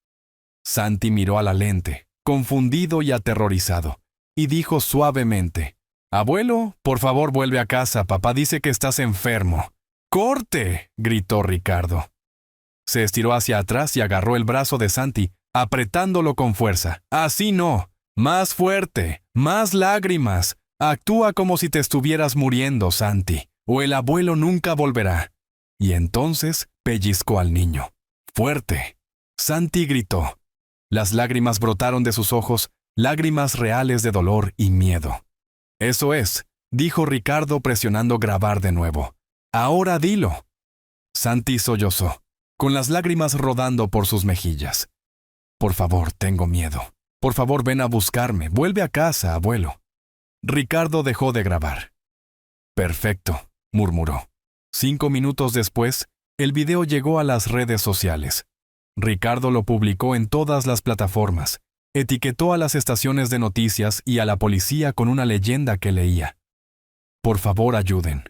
Santi miró a la lente, confundido y aterrorizado, y dijo suavemente: «Abuelo, por favor vuelve a casa, papá dice que estás enfermo». «¡Corte!», gritó Ricardo. Se estiró hacia atrás y agarró el brazo de Santi, apretándolo con fuerza. «Así no, más fuerte, más lágrimas. Actúa como si te estuvieras muriendo, Santi, o el abuelo nunca volverá». Y entonces pellizcó al niño. «Fuerte». Santi gritó. Las lágrimas brotaron de sus ojos, lágrimas reales de dolor y miedo. «Eso es», dijo Ricardo presionando grabar de nuevo. «Ahora dilo». Santi sollozó, con las lágrimas rodando por sus mejillas. «Por favor, tengo miedo. Por favor, ven a buscarme. Vuelve a casa, abuelo». Ricardo dejó de grabar. «Perfecto», murmuró. 5 minutos después, el video llegó a las redes sociales. Ricardo lo publicó en todas las plataformas, etiquetó a las estaciones de noticias y a la policía con una leyenda que leía: «Por favor, ayuden.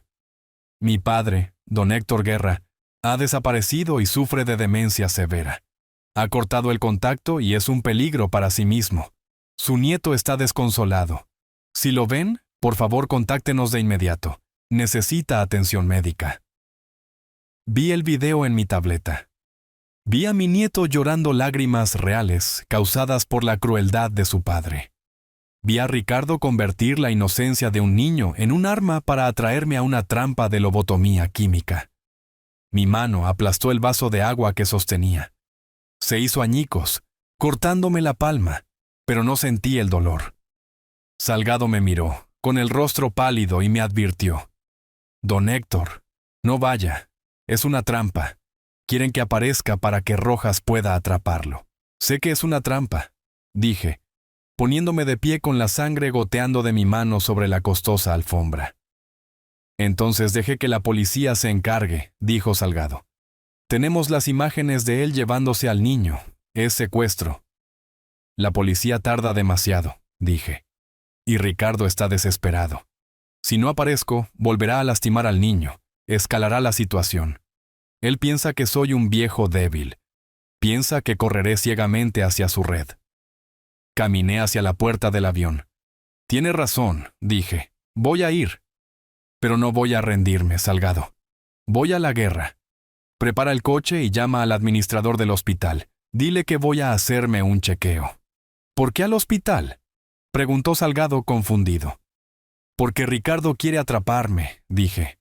Mi padre, don Héctor Guerra, ha desaparecido y sufre de demencia severa. Ha cortado el contacto y es un peligro para sí mismo. Su nieto está desconsolado. Si lo ven, por favor contáctenos de inmediato. Necesita atención médica». Vi el video en mi tableta. Vi a mi nieto llorando lágrimas reales causadas por la crueldad de su padre. Vi a Ricardo convertir la inocencia de un niño en un arma para atraerme a una trampa de lobotomía química. Mi mano aplastó el vaso de agua que sostenía. Se hizo añicos, cortándome la palma, pero no sentí el dolor. Salgado me miró, con el rostro pálido, y me advirtió: «Don Héctor, no vaya, es una trampa. Quieren que aparezca para que Rojas pueda atraparlo». «Sé que es una trampa», dije, poniéndome de pie con la sangre goteando de mi mano sobre la costosa alfombra. «Entonces deje que la policía se encargue», dijo Salgado. «Tenemos las imágenes de él llevándose al niño. Es secuestro». «La policía tarda demasiado», dije. «Y Ricardo está desesperado. Si no aparezco, volverá a lastimar al niño, escalará la situación. Él piensa que soy un viejo débil. Piensa que correré ciegamente hacia su red». Caminé hacia la puerta del avión. «Tiene razón», dije. «Voy a ir. Pero no voy a rendirme, Salgado. Voy a la guerra. Prepara el coche y llama al administrador del hospital. Dile que voy a hacerme un chequeo». «¿Por qué al hospital?», preguntó Salgado confundido. «Porque Ricardo quiere atraparme», dije.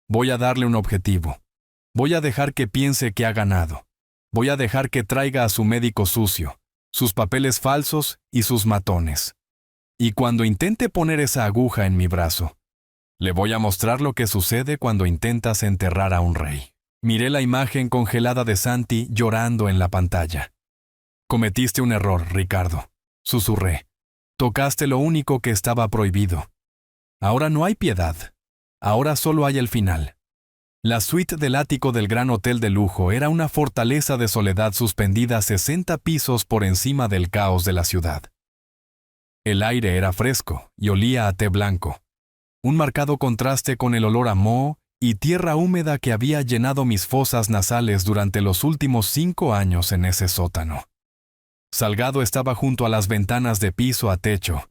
«Voy a darle un objetivo. Voy a dejar que piense que ha ganado. Voy a dejar que traiga a su médico sucio, sus papeles falsos y sus matones. Y cuando intente poner esa aguja en mi brazo, le voy a mostrar lo que sucede cuando intentas enterrar a un rey». Miré la imagen congelada de Santi llorando en la pantalla. «Cometiste un error, Ricardo», susurré. «Tocaste lo único que estaba prohibido. Ahora no hay piedad. Ahora solo hay el final». La suite del ático del gran hotel de lujo era una fortaleza de soledad suspendida 60 pisos por encima del caos de la ciudad. El aire era fresco y olía a té blanco, un marcado contraste con el olor a moho y tierra húmeda que había llenado mis fosas nasales durante los últimos 5 años en ese sótano. Salgado estaba junto a las ventanas de piso a techo,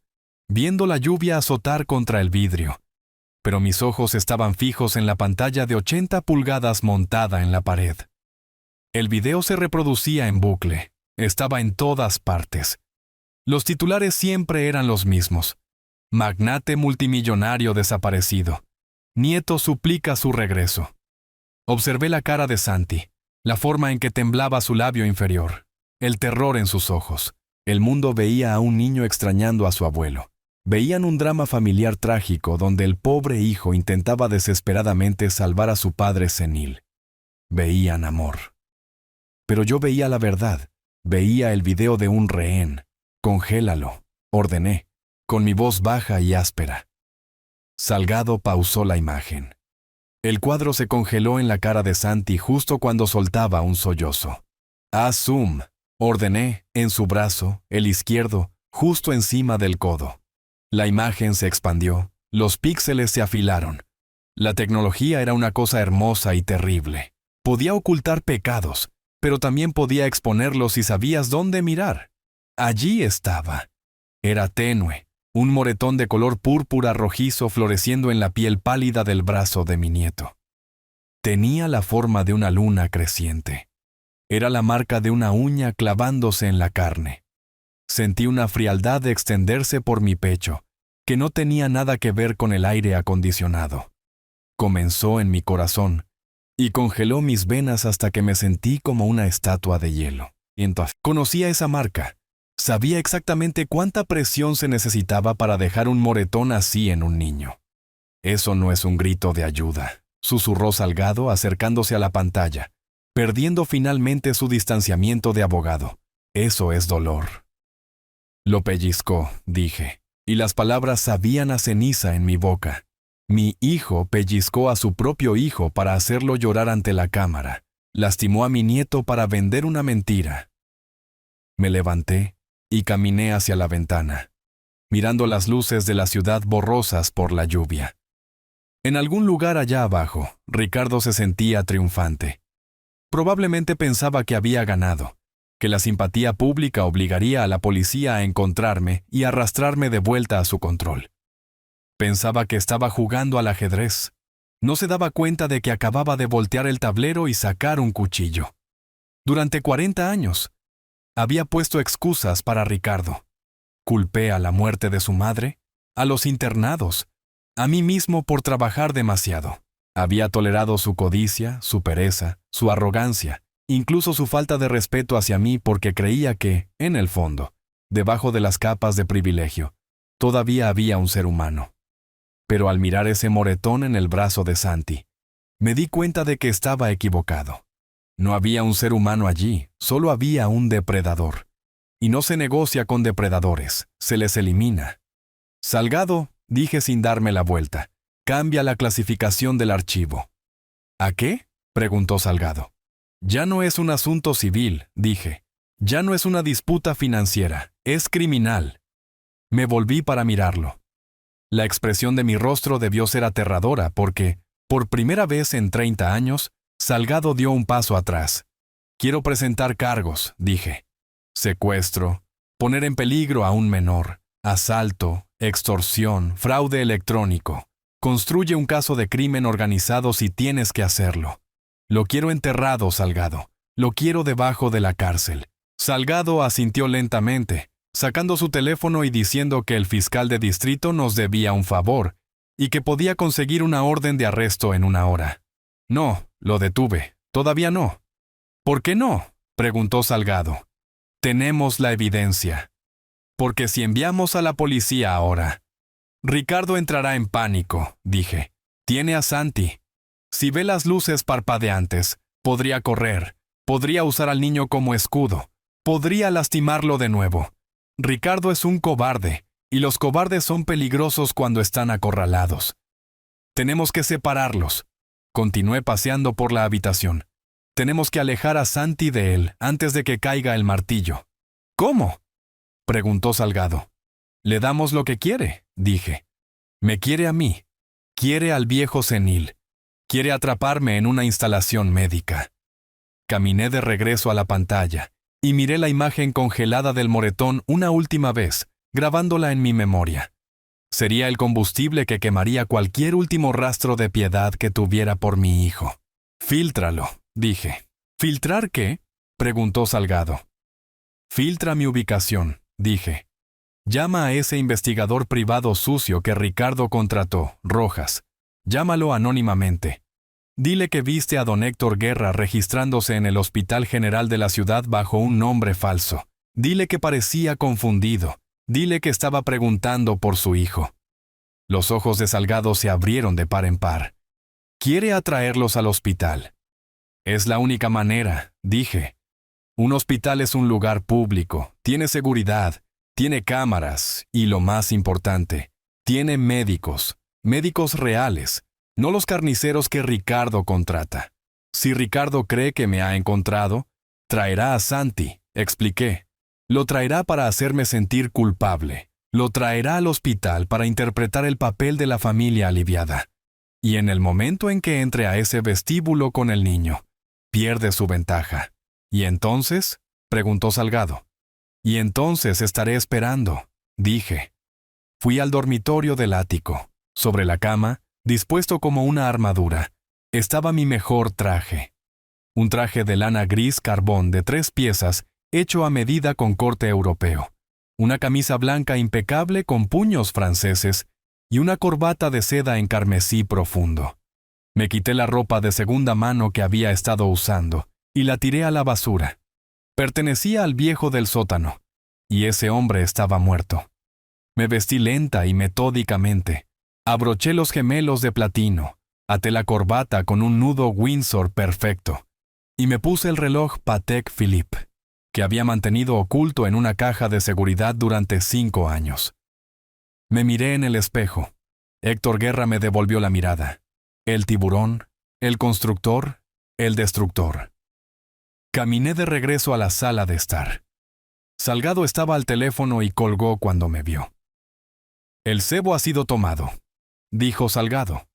viendo la lluvia azotar contra el vidrio, pero mis ojos estaban fijos en la pantalla de 80 pulgadas montada en la pared. El video se reproducía en bucle, estaba en todas partes. Los titulares siempre eran los mismos: «Magnate multimillonario desaparecido. Nieto suplica su regreso». Observé la cara de Santi, la forma en que temblaba su labio inferior, el terror en sus ojos. El mundo veía a un niño extrañando a su abuelo. Veían un drama familiar trágico donde el pobre hijo intentaba desesperadamente salvar a su padre senil. Veían amor. Pero yo veía la verdad. Veía el video de un rehén. «Congélalo», ordené, con mi voz baja y áspera. Salgado pausó la imagen. El cuadro se congeló en la cara de Santi justo cuando soltaba un sollozo. «Haz zoom», ordené, en su brazo, el izquierdo, justo encima del codo. La imagen se expandió, los píxeles se afilaron. La tecnología era una cosa hermosa y terrible. Podía ocultar pecados, pero también podía exponerlo si sabías dónde mirar. Allí estaba. Era tenue, un moretón de color púrpura rojizo floreciendo en la piel pálida del brazo de mi nieto. Tenía la forma de una luna creciente. Era la marca de una uña clavándose en la carne. Sentí una frialdad de extenderse por mi pecho, que no tenía nada que ver con el aire acondicionado. Comenzó en mi corazón y congeló mis venas hasta que me sentí como una estatua de hielo. Entonces, conocía esa marca. Sabía exactamente cuánta presión se necesitaba para dejar un moretón así en un niño. Eso no es un grito de ayuda, susurró Salgado acercándose a la pantalla, perdiendo finalmente su distanciamiento de abogado. Eso es dolor. Lo pellizcó, dije, y las palabras sabían a ceniza en mi boca. Mi hijo pellizcó a su propio hijo para hacerlo llorar ante la cámara. Lastimó a mi nieto para vender una mentira. Me levanté y caminé hacia la ventana, mirando las luces de la ciudad borrosas por la lluvia. En algún lugar allá abajo, Ricardo se sentía triunfante. Probablemente pensaba que había ganado, que la simpatía pública obligaría a la policía a encontrarme y arrastrarme de vuelta a su control. Pensaba que estaba jugando al ajedrez. No se daba cuenta de que acababa de voltear el tablero y sacar un cuchillo. Durante 40 años, había puesto excusas para Ricardo. Culpé a la muerte de su madre, a los internados, a mí mismo por trabajar demasiado. Había tolerado su codicia, su pereza, su arrogancia, incluso su falta de respeto hacia mí porque creía que, en el fondo, debajo de las capas de privilegio, todavía había un ser humano. Pero al mirar ese moretón en el brazo de Santi, me di cuenta de que estaba equivocado. No había un ser humano allí, solo había un depredador. Y no se negocia con depredadores, se les elimina. Salgado, dije sin darme la vuelta, cambia la clasificación del archivo. ¿A qué?, preguntó Salgado. Ya no es un asunto civil, dije. Ya no es una disputa financiera, es criminal. Me volví para mirarlo. La expresión de mi rostro debió ser aterradora porque, por primera vez en 30 años, Salgado dio un paso atrás. Quiero presentar cargos, dije. Secuestro, poner en peligro a un menor, asalto, extorsión, fraude electrónico. Construye un caso de crimen organizado si tienes que hacerlo. Lo quiero enterrado, Salgado. Lo quiero debajo de la cárcel. Salgado asintió lentamente, sacando su teléfono y diciendo que el fiscal de distrito nos debía un favor y que podía conseguir una orden de arresto en 1 hora. No, lo detuve. Todavía no. ¿Por qué no?, preguntó Salgado. Tenemos la evidencia. Porque si enviamos a la policía ahora, Ricardo entrará en pánico, dije. Tiene a Santi. Si ve las luces parpadeantes, podría correr, podría usar al niño como escudo, podría lastimarlo de nuevo. Ricardo es un cobarde, y los cobardes son peligrosos cuando están acorralados. Tenemos que separarlos. Continué paseando por la habitación. Tenemos que alejar a Santi de él antes de que caiga el martillo. ¿Cómo?, preguntó Salgado. Le damos lo que quiere, dije. Me quiere a mí. Quiere al viejo senil. Quiere atraparme en una instalación médica. Caminé de regreso a la pantalla y miré la imagen congelada del moretón una última vez, grabándola en mi memoria. Sería el combustible que quemaría cualquier último rastro de piedad que tuviera por mi hijo. Fíltralo, dije. ¿Filtrar qué?, preguntó Salgado. Filtra mi ubicación, dije. Llama a ese investigador privado sucio que Ricardo contrató, Rojas. Llámalo anónimamente. Dile que viste a don Héctor Guerra registrándose en el Hospital General de la ciudad bajo un nombre falso. Dile que parecía confundido. Dile que estaba preguntando por su hijo. Los ojos de Salgado se abrieron de par en par. Quiere atraerlos al hospital. Es la única manera, dije. Un hospital es un lugar público, tiene seguridad, tiene cámaras y, lo más importante, tiene médicos reales, no los carniceros que Ricardo contrata. Si Ricardo cree que me ha encontrado, traerá a Santi, expliqué. Lo traerá para hacerme sentir culpable. Lo traerá al hospital para interpretar el papel de la familia aliviada. Y en el momento en que entre a ese vestíbulo con el niño, pierde su ventaja. ¿Y entonces? Preguntó Salgado. Y entonces estaré esperando, dije. Fui al dormitorio del ático. Sobre la cama, dispuesto como una armadura, estaba mi mejor traje. Un traje de lana gris carbón de 3 piezas, hecho a medida con corte europeo. Una camisa blanca impecable con puños franceses y una corbata de seda en carmesí profundo. Me quité la ropa de segunda mano que había estado usando y la tiré a la basura. Pertenecía al viejo del sótano, y ese hombre estaba muerto. Me vestí lenta y metódicamente. Abroché los gemelos de platino, até la corbata con un nudo Windsor perfecto, y me puse el reloj Patek Philippe, que había mantenido oculto en una caja de seguridad durante 5 años. Me miré en el espejo. Héctor Guerra me devolvió la mirada. El tiburón, el constructor, el destructor. Caminé de regreso a la sala de estar. Salgado estaba al teléfono y colgó cuando me vio. «El cebo ha sido tomado», dijo Salgado.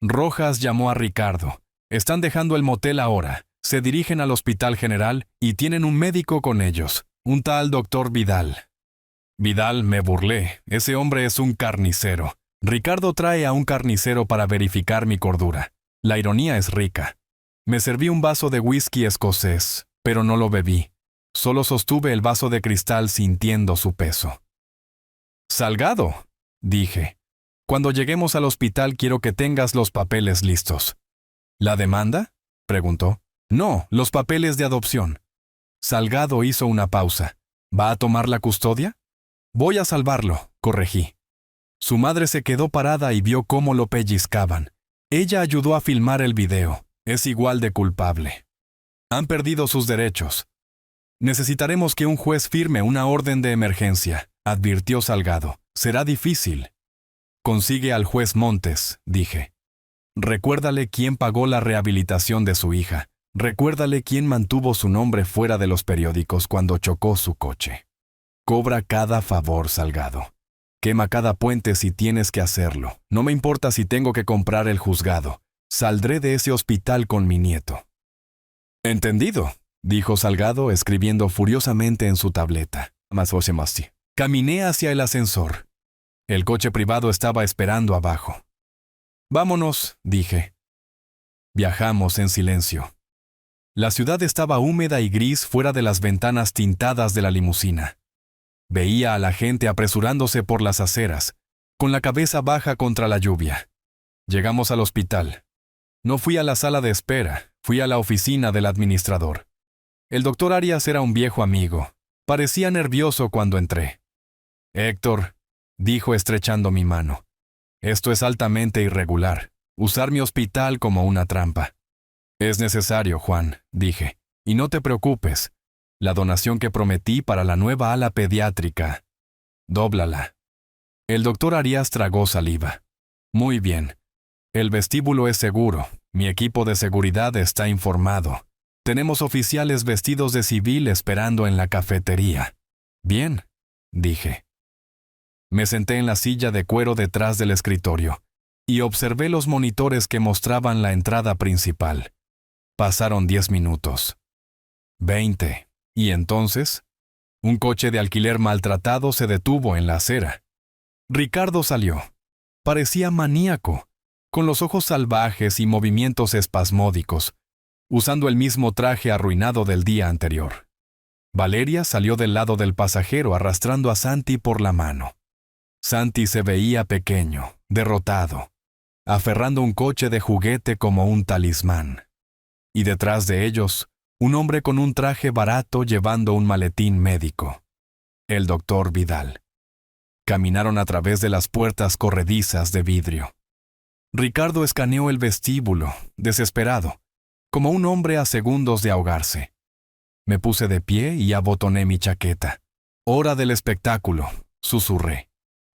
Rojas llamó a Ricardo. «Están dejando el motel ahora. Se dirigen al Hospital General y tienen un médico con ellos, un tal doctor Vidal». Vidal, me burlé. Ese hombre es un carnicero. Ricardo trae a un carnicero para verificar mi cordura. La ironía es rica. Me serví un vaso de whisky escocés, pero no lo bebí. Solo sostuve el vaso de cristal sintiendo su peso. «Salgado», dije. «Cuando lleguemos al hospital quiero que tengas los papeles listos». «¿La demanda?», preguntó. «No, los papeles de adopción». Salgado hizo una pausa. «¿Va a tomar la custodia?». «Voy a salvarlo», corregí. Su madre se quedó parada y vio cómo lo pellizcaban. Ella ayudó a filmar el video. Es igual de culpable. Han perdido sus derechos. «Necesitaremos que un juez firme una orden de emergencia», advirtió Salgado. «Será difícil». «Consigue al juez Montes», dije. «Recuérdale quién pagó la rehabilitación de su hija. Recuérdale quién mantuvo su nombre fuera de los periódicos cuando chocó su coche. Cobra cada favor, Salgado. Quema cada puente si tienes que hacerlo. No me importa si tengo que comprar el juzgado. Saldré de ese hospital con mi nieto». «Entendido», dijo Salgado, escribiendo furiosamente en su tableta. Caminé hacia el ascensor. El coche privado estaba esperando abajo. «Vámonos», dije. Viajamos en silencio. La ciudad estaba húmeda y gris fuera de las ventanas tintadas de la limusina. Veía a la gente apresurándose por las aceras, con la cabeza baja contra la lluvia. Llegamos al hospital. No fui a la sala de espera, fui a la oficina del administrador. El doctor Arias era un viejo amigo. Parecía nervioso cuando entré. «Héctor», dijo estrechando mi mano, «esto es altamente irregular. Usar mi hospital como una trampa». «Es necesario, Juan», dije, «y no te preocupes. La donación que prometí para la nueva ala pediátrica. Dóblala». El doctor Arias tragó saliva. «Muy bien. El vestíbulo es seguro. Mi equipo de seguridad está informado. Tenemos oficiales vestidos de civil esperando en la cafetería». «Bien», dije. Me senté en la silla de cuero detrás del escritorio y observé los monitores que mostraban la entrada principal. Pasaron 10 minutos. 20. Y entonces, un coche de alquiler maltratado se detuvo en la acera. Ricardo salió. Parecía maníaco, con los ojos salvajes y movimientos espasmódicos, usando el mismo traje arruinado del día anterior. Valeria salió del lado del pasajero arrastrando a Santi por la mano. Santi se veía pequeño, derrotado, aferrando un coche de juguete como un talismán. Y detrás de ellos, un hombre con un traje barato llevando un maletín médico. El doctor Vidal. Caminaron a través de las puertas corredizas de vidrio. Ricardo escaneó el vestíbulo, desesperado, como un hombre a segundos de ahogarse. Me puse de pie y abotoné mi chaqueta. «Hora del espectáculo», susurré.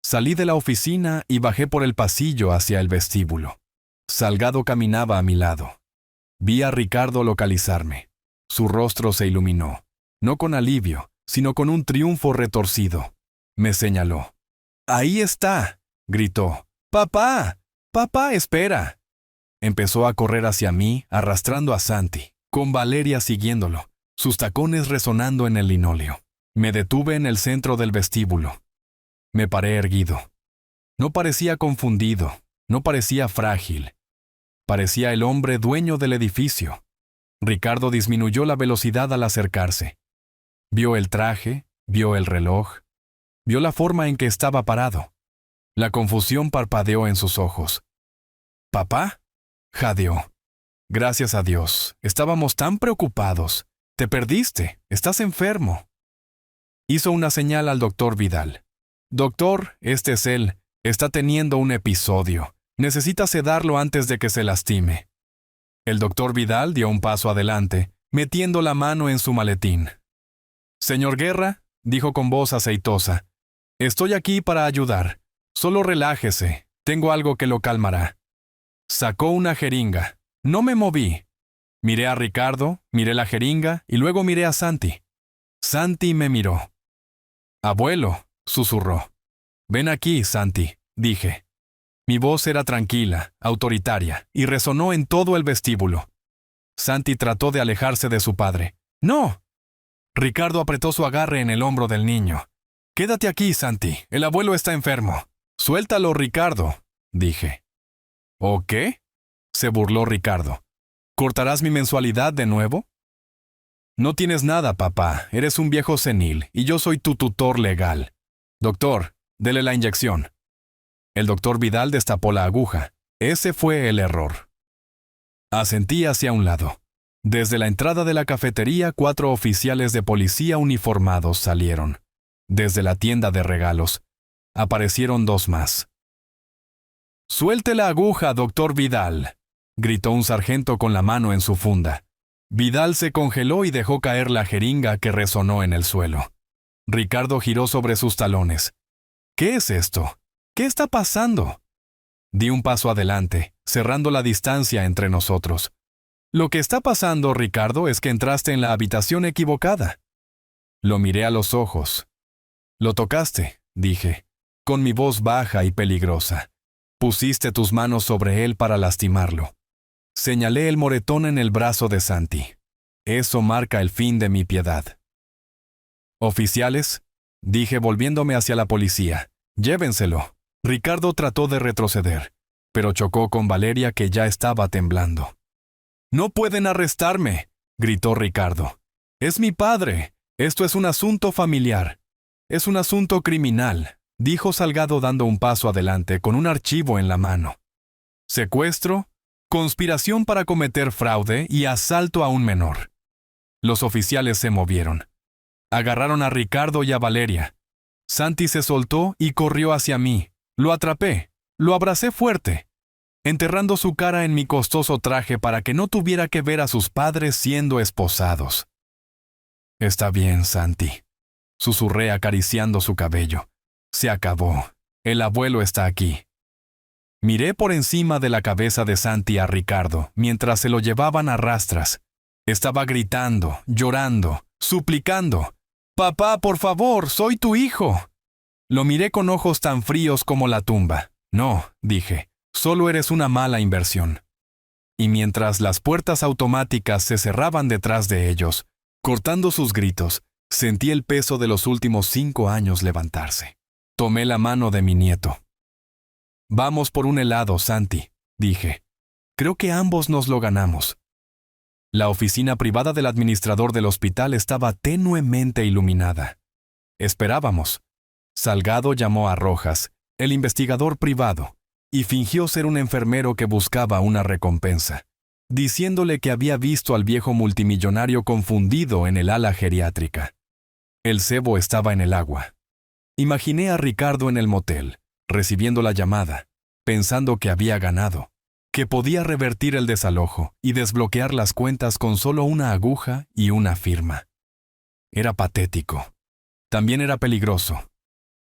Salí de la oficina y bajé por el pasillo hacia el vestíbulo. Salgado caminaba a mi lado. Vi a Ricardo localizarme. Su rostro se iluminó, no con alivio, sino con un triunfo retorcido. Me señaló. «¡Ahí está!», gritó. «¡Papá! ¡Papá, espera!». Empezó a correr hacia mí, arrastrando a Santi, con Valeria siguiéndolo. sus tacones resonando en el linóleo. Me detuve en el centro del vestíbulo. Me paré erguido. No parecía confundido, no parecía frágil. Parecía el hombre dueño del edificio. Ricardo disminuyó la velocidad al acercarse. Vio el traje, vio el reloj, vio la forma en que estaba parado. La confusión parpadeó en sus ojos. ¿Papá? Jadeó. Gracias a Dios, estábamos tan preocupados. Te perdiste, estás enfermo. Hizo una señal al doctor Vidal. Doctor, este es él, está teniendo un episodio. Necesita sedarlo antes de que se lastime. El doctor Vidal dio un paso adelante, metiendo la mano en su maletín. Señor Guerra, dijo con voz aceitosa, estoy aquí para ayudar. Solo relájese, tengo algo que lo calmará. Sacó una jeringa. No me moví. Miré a Ricardo, miré la jeringa y luego miré a Santi. Santi me miró. Abuelo, susurró. Ven aquí, Santi, dije. Mi voz era tranquila, autoritaria, y resonó en todo el vestíbulo. Santi trató de alejarse de su padre. ¡No! Ricardo apretó su agarre en el hombro del niño. Quédate aquí, Santi, el abuelo está enfermo. Suéltalo, Ricardo, dije. ¿O qué? Se burló Ricardo. ¿Cortarás mi mensualidad de nuevo? No tienes nada, papá, eres un viejo senil, y yo soy tu tutor legal. Doctor, dele la inyección. El doctor Vidal destapó la aguja. Ese fue el error. Asentí hacia un lado. Desde la entrada de la cafetería, 4 oficiales de policía uniformados salieron. Desde la tienda de regalos, aparecieron 2 más. «Suelte la aguja, doctor Vidal», gritó un sargento con la mano en su funda. Vidal se congeló y dejó caer la jeringa que resonó en el suelo. Ricardo giró sobre sus talones. «¿Qué es esto? ¿Qué está pasando?» Di un paso adelante, cerrando la distancia entre nosotros. «Lo que está pasando, Ricardo, es que entraste en la habitación equivocada». Lo miré a los ojos. «Lo tocaste», dije, con mi voz baja y peligrosa. «Pusiste tus manos sobre él para lastimarlo». Señalé el moretón en el brazo de Santi. Eso marca el fin de mi piedad. «Oficiales», dije volviéndome hacia la policía, «llévenselo». Ricardo trató de retroceder, pero chocó con Valeria, que ya estaba temblando. «No pueden arrestarme», gritó Ricardo. «Es mi padre. Esto es un asunto familiar. Es un asunto criminal», dijo Salgado dando un paso adelante con un archivo en la mano. «Secuestro, conspiración para cometer fraude y asalto a un menor». Los oficiales se movieron. Agarraron a Ricardo y a Valeria. Santi se soltó y corrió hacia mí. Lo atrapé, lo abracé fuerte, enterrando su cara en mi costoso traje para que no tuviera que ver a sus padres siendo esposados. «Está bien, Santi», susurré acariciando su cabello. «Se acabó. El abuelo está aquí». Miré por encima de la cabeza de Santi a Ricardo mientras se lo llevaban a rastras. Estaba gritando, llorando, suplicando. «Papá, por favor, soy tu hijo». Lo miré con ojos tan fríos como la tumba. «No», dije, «solo eres una mala inversión». Y mientras las puertas automáticas se cerraban detrás de ellos, cortando sus gritos, sentí el peso de los últimos 5 años levantarse. Tomé la mano de mi nieto. «Vamos por un helado, Santi», dije. «Creo que ambos nos lo ganamos». La oficina privada del administrador del hospital estaba tenuemente iluminada. Esperábamos. Salgado llamó a Rojas, el investigador privado, y fingió ser un enfermero que buscaba una recompensa, diciéndole que había visto al viejo multimillonario confundido en el ala geriátrica. El cebo estaba en el agua. Imaginé a Ricardo en el motel, recibiendo la llamada, pensando que había ganado, que podía revertir el desalojo y desbloquear las cuentas con solo una aguja y una firma. Era patético. También era peligroso.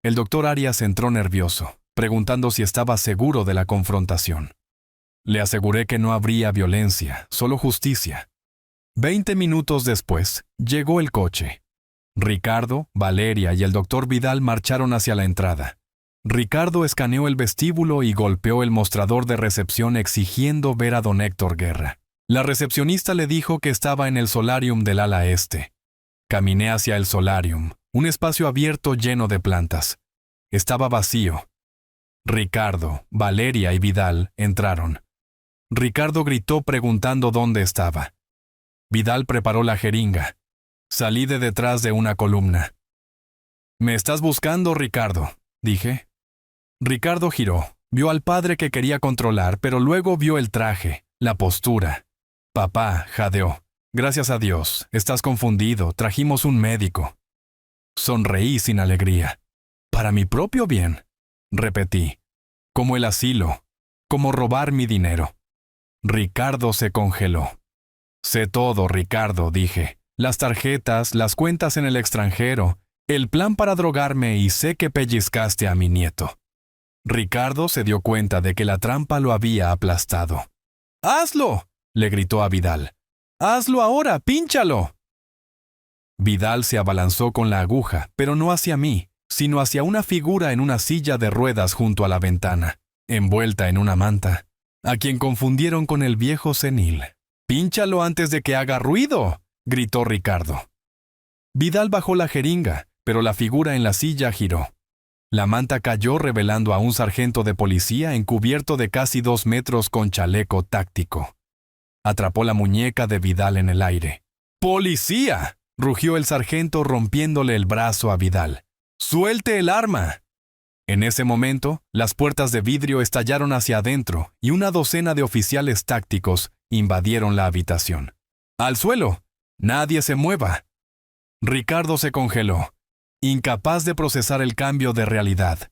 El doctor Arias entró nervioso, preguntando si estaba seguro de la confrontación. Le aseguré que no habría violencia, solo justicia. 20 minutos después, llegó el coche. Ricardo, Valeria y el doctor Vidal marcharon hacia la entrada. Ricardo escaneó el vestíbulo y golpeó el mostrador de recepción exigiendo ver a don Héctor Guerra. La recepcionista le dijo que estaba en el solarium del ala este. Caminé hacia el solarium, un espacio abierto lleno de plantas. Estaba vacío. Ricardo, Valeria y Vidal entraron. Ricardo gritó preguntando dónde estaba. Vidal preparó la jeringa. Salí de detrás de una columna. «¿Me estás buscando, Ricardo?», dije. Ricardo giró, vio al padre que quería controlar, pero luego vio el traje, la postura. «Papá», jadeó. «Gracias a Dios, estás confundido, trajimos un médico». Sonreí sin alegría. «Para mi propio bien», repetí. «Como el asilo, como robar mi dinero». Ricardo se congeló. «Sé todo, Ricardo», dije. «Las tarjetas, las cuentas en el extranjero, el plan para drogarme y sé que pellizcaste a mi nieto». Ricardo se dio cuenta de que la trampa lo había aplastado. «¡Hazlo!», le gritó a Vidal. «¡Hazlo ahora! ¡Pínchalo!». Vidal se abalanzó con la aguja, pero no hacia mí, sino hacia una figura en una silla de ruedas junto a la ventana, envuelta en una manta, a quien confundieron con el viejo senil. «¡Pínchalo antes de que haga ruido!», gritó Ricardo. Vidal bajó la jeringa, pero la figura en la silla giró. La manta cayó revelando a un sargento de policía encubierto de casi 2 metros con chaleco táctico. Atrapó la muñeca de Vidal en el aire. «¡Policía!», rugió el sargento rompiéndole el brazo a Vidal. «¡Suelte el arma!». En ese momento, las puertas de vidrio estallaron hacia adentro y una docena de oficiales tácticos invadieron la habitación. «¡Al suelo! ¡Nadie se mueva!». Ricardo se congeló, incapaz de procesar el cambio de realidad.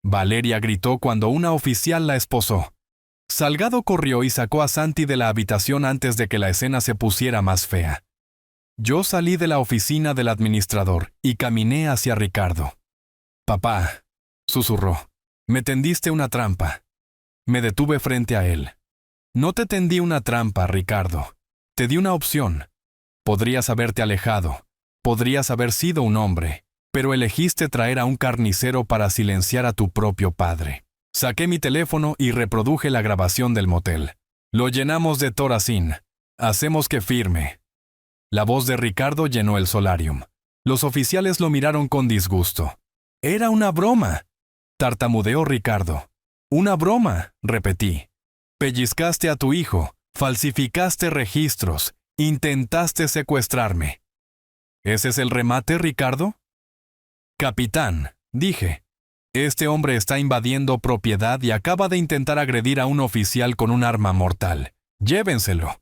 Valeria gritó cuando una oficial la esposó. Salgado corrió y sacó a Santi de la habitación antes de que la escena se pusiera más fea. Yo salí de la oficina del administrador y caminé hacia Ricardo. «Papá», susurró, «me tendiste una trampa». Me detuve frente a él. «No te tendí una trampa, Ricardo. Te di una opción. Podrías haberte alejado. Podrías haber sido un hombre, pero elegiste traer a un carnicero para silenciar a tu propio padre». Saqué mi teléfono y reproduje la grabación del motel. «Lo llenamos de Thorazine. Hacemos que firme». La voz de Ricardo llenó el solarium. Los oficiales lo miraron con disgusto. «Era una broma», tartamudeó Ricardo. «Una broma», repetí. «Pellizcaste a tu hijo, falsificaste registros, intentaste secuestrarme». «¿Ese es el remate, Ricardo?» «Capitán», dije. «Este hombre está invadiendo propiedad y acaba de intentar agredir a un oficial con un arma mortal. Llévenselo».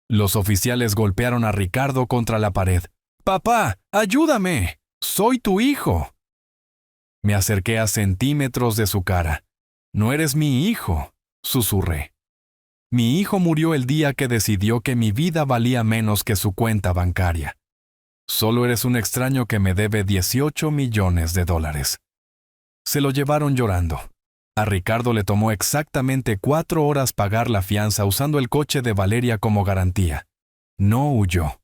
Los oficiales golpearon a Ricardo contra la pared. «¡Papá, ayúdame! ¡Soy tu hijo!». Me acerqué a centímetros de su cara. «No eres mi hijo», susurré. «Mi hijo murió el día que decidió que mi vida valía menos que su cuenta bancaria. Solo eres un extraño que me debe $18 millones. Se lo llevaron llorando. A Ricardo le tomó exactamente 4 horas pagar la fianza usando el coche de Valeria como garantía. No huyó.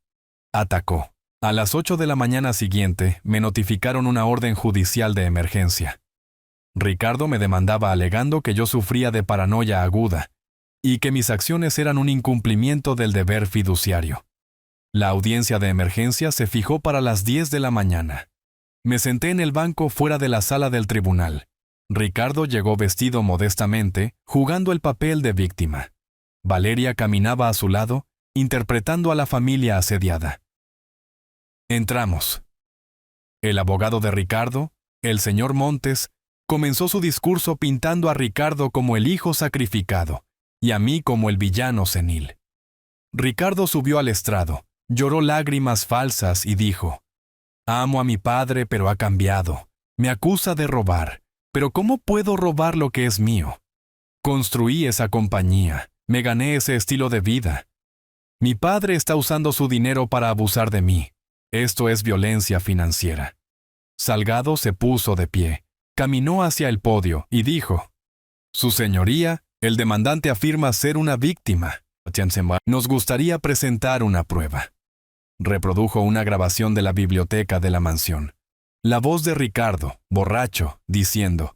Atacó. A las 8 de la mañana siguiente me notificaron una orden judicial de emergencia. Ricardo me demandaba alegando que yo sufría de paranoia aguda y que mis acciones eran un incumplimiento del deber fiduciario. La audiencia de emergencia se fijó para las 10 de la mañana. Me senté en el banco fuera de la sala del tribunal. Ricardo llegó vestido modestamente, jugando el papel de víctima. Valeria caminaba a su lado, interpretando a la familia asediada. Entramos. El abogado de Ricardo, el señor Montes, comenzó su discurso pintando a Ricardo como el hijo sacrificado y a mí como el villano senil. Ricardo subió al estrado, lloró lágrimas falsas y dijo: «Amo a mi padre, pero ha cambiado. Me acusa de robar. Pero ¿cómo puedo robar lo que es mío? Construí esa compañía. Me gané ese estilo de vida. Mi padre está usando su dinero para abusar de mí. Esto es violencia financiera». Salgado se puso de pie, caminó hacia el podio y dijo: «Su señoría, el demandante afirma ser una víctima. Nos gustaría presentar una prueba». Reprodujo una grabación de la biblioteca de la mansión. La voz de Ricardo, borracho, diciendo: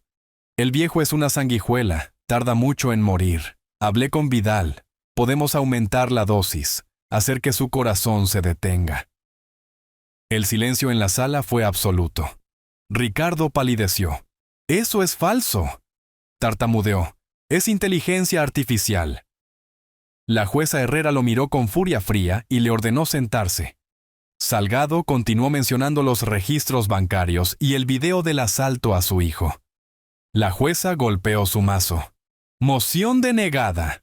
«El viejo es una sanguijuela, tarda mucho en morir. Hablé con Vidal. Podemos aumentar la dosis, hacer que su corazón se detenga. El silencio en la sala fue absoluto. Ricardo palideció. «Eso es falso», tartamudeó. «Es inteligencia artificial». La jueza Herrera lo miró con furia fría y le ordenó sentarse. Salgado continuó mencionando los registros bancarios y el video del asalto a su hijo. La jueza golpeó su mazo. «Moción denegada.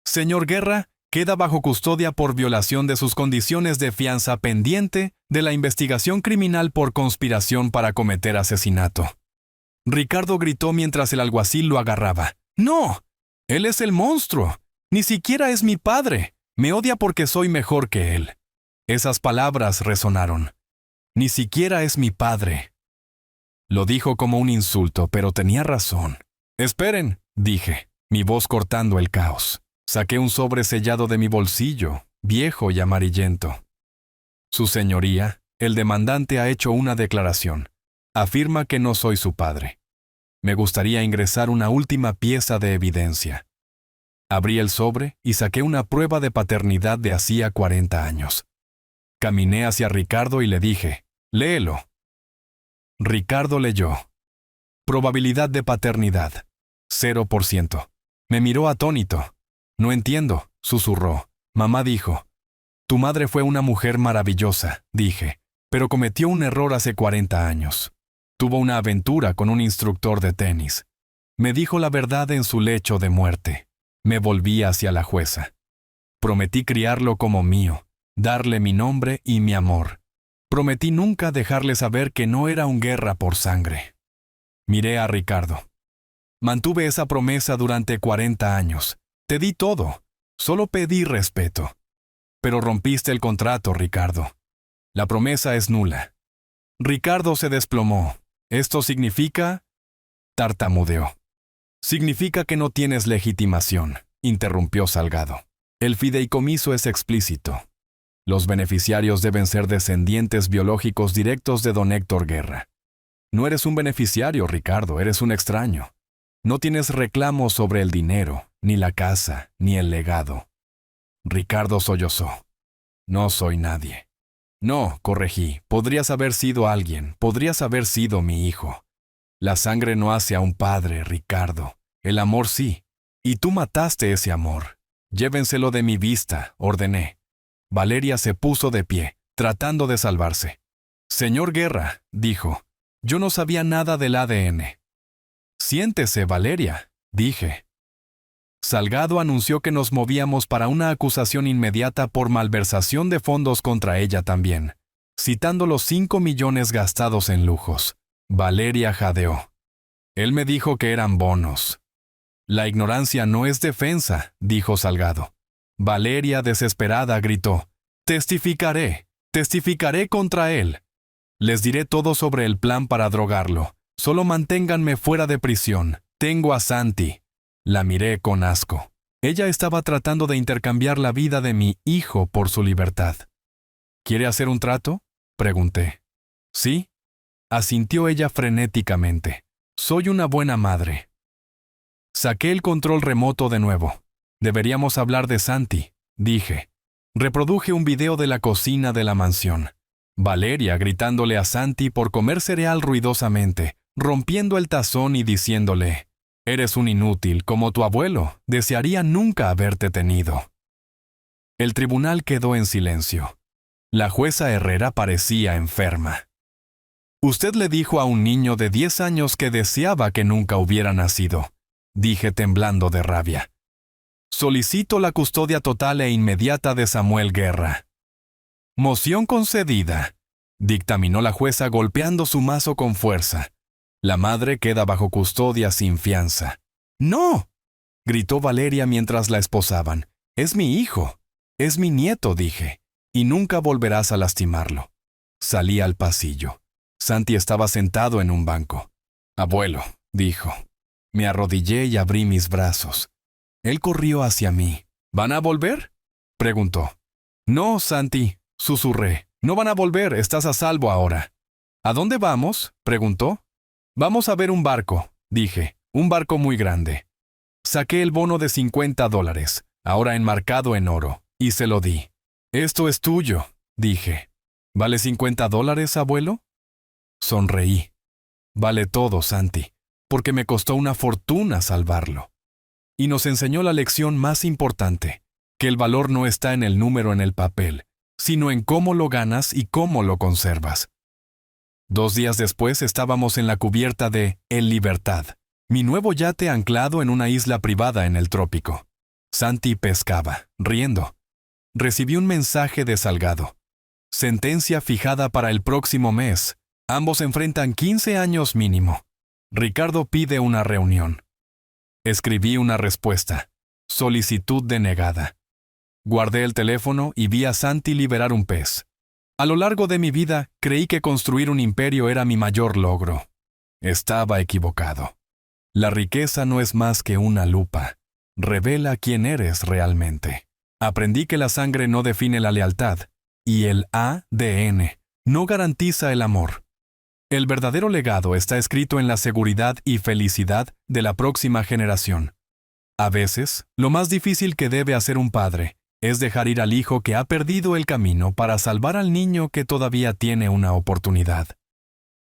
Señor Guerra, queda bajo custodia por violación de sus condiciones de fianza pendiente de la investigación criminal por conspiración para cometer asesinato». Ricardo gritó mientras el alguacil lo agarraba. «¡No! Él es el monstruo. Ni siquiera es mi padre. Me odia porque soy mejor que él». Esas palabras resonaron. «Ni siquiera es mi padre». Lo dijo como un insulto, pero tenía razón. «Esperen», dije, mi voz cortando el caos. Saqué un sobre sellado de mi bolsillo, viejo y amarillento. «Su señoría, el demandante ha hecho una declaración. Afirma que no soy su padre. Me gustaría ingresar una última pieza de evidencia». Abrí el sobre y saqué una prueba de paternidad de hacía 40 años. Caminé hacia Ricardo y le dije, «Léelo». Ricardo leyó. «Probabilidad de paternidad, 0%. Me miró atónito. «No entiendo», susurró. Mamá dijo. «Tu madre fue una mujer maravillosa», dije, «pero cometió un error hace 40 años. Tuvo una aventura con un instructor de tenis. Me dijo la verdad en su lecho de muerte». Me volví hacia la jueza. «Prometí criarlo como mío, darle mi nombre y mi amor. Prometí nunca dejarle saber que no era un Guerra por sangre». Miré a Ricardo. «Mantuve esa promesa durante 40 años. Te di todo. Solo pedí respeto. Pero rompiste el contrato, Ricardo. La promesa es nula». Ricardo se desplomó. «¿Esto significa?» Tartamudeó. «Significa que no tienes legitimación», interrumpió Salgado. «El fideicomiso es explícito. Los beneficiarios deben ser descendientes biológicos directos de don Héctor Guerra. No eres un beneficiario, Ricardo, eres un extraño. No tienes reclamos sobre el dinero, ni la casa, ni el legado». Ricardo sollozó. «No soy nadie». «No», corregí, «podrías haber sido alguien, podrías haber sido mi hijo. La sangre no hace a un padre, Ricardo. El amor sí. Y tú mataste ese amor. Llévenselo de mi vista», ordené. Valeria se puso de pie, tratando de salvarse. «Señor Guerra», dijo, «yo no sabía nada del ADN». «Siéntese, Valeria», dije. Salgado anunció que nos movíamos para una acusación inmediata por malversación de fondos contra ella también, citando los 5 millones gastados en lujos. Valeria jadeó. «Él me dijo que eran bonos». «La ignorancia no es defensa», dijo Salgado. Valeria, desesperada, gritó, «Testificaré, testificaré contra él. Les diré todo sobre el plan para drogarlo. Solo manténganme fuera de prisión. Tengo a Santi». La miré con asco. Ella estaba tratando de intercambiar la vida de mi hijo por su libertad. «¿Quiere hacer un trato?», pregunté. «Sí», asintió ella frenéticamente. «Soy una buena madre». Saqué el control remoto de nuevo. «Deberíamos hablar de Santi», dije. Reproduje un video de la cocina de la mansión. Valeria gritándole a Santi por comer cereal ruidosamente, rompiendo el tazón y diciéndole, «Eres un inútil como tu abuelo, desearía nunca haberte tenido». El tribunal quedó en silencio. La jueza Herrera parecía enferma. «Usted le dijo a un niño de 10 años que deseaba que nunca hubiera nacido», dije temblando de rabia. «Solicito la custodia total e inmediata de Samuel Guerra». «Moción concedida», dictaminó la jueza golpeando su mazo con fuerza. «La madre queda bajo custodia sin fianza». «¡No!», gritó Valeria mientras la esposaban. «Es mi hijo, es mi nieto», dije, «y nunca volverás a lastimarlo». Salí al pasillo. Santi estaba sentado en un banco. «Abuelo», dijo. Me arrodillé y abrí mis brazos. Él corrió hacia mí. «¿Van a volver?», preguntó. «No, Santi», susurré. «No van a volver, estás a salvo ahora». «¿A dónde vamos?», preguntó. «Vamos a ver un barco», dije. «Un barco muy grande». Saqué el bono de $50. ahora enmarcado en oro, y se lo di. «Esto es tuyo», dije. «¿Vale $50, abuelo?» Sonreí. «Vale todo, Santi, porque me costó una fortuna salvarlo». Y nos enseñó la lección más importante, que el valor no está en el número en el papel, sino en cómo lo ganas y cómo lo conservas. 2 días después estábamos en la cubierta de El Libertad, mi nuevo yate anclado en una isla privada en el trópico. Santi pescaba, riendo. Recibí un mensaje de Salgado. Sentencia fijada para el próximo mes. Ambos enfrentan 15 años mínimo. Ricardo pide una reunión. Escribí una respuesta. Solicitud denegada. Guardé el teléfono y vi a Santi liberar un pez. A lo largo de mi vida, creí que construir un imperio era mi mayor logro. Estaba equivocado. La riqueza no es más que una lupa. Revela quién eres realmente. Aprendí que la sangre no define la lealtad, y el ADN no garantiza el amor. El verdadero legado está escrito en la seguridad y felicidad de la próxima generación. A veces, lo más difícil que debe hacer un padre es dejar ir al hijo que ha perdido el camino para salvar al niño que todavía tiene una oportunidad.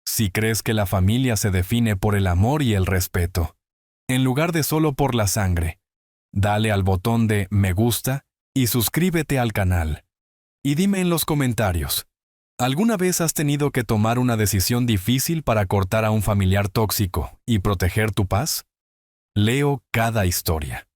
Si crees que la familia se define por el amor y el respeto, en lugar de solo por la sangre, dale al botón de me gusta y suscríbete al canal. Y dime en los comentarios, ¿alguna vez has tenido que tomar una decisión difícil para cortar a un familiar tóxico y proteger tu paz? Leo cada historia.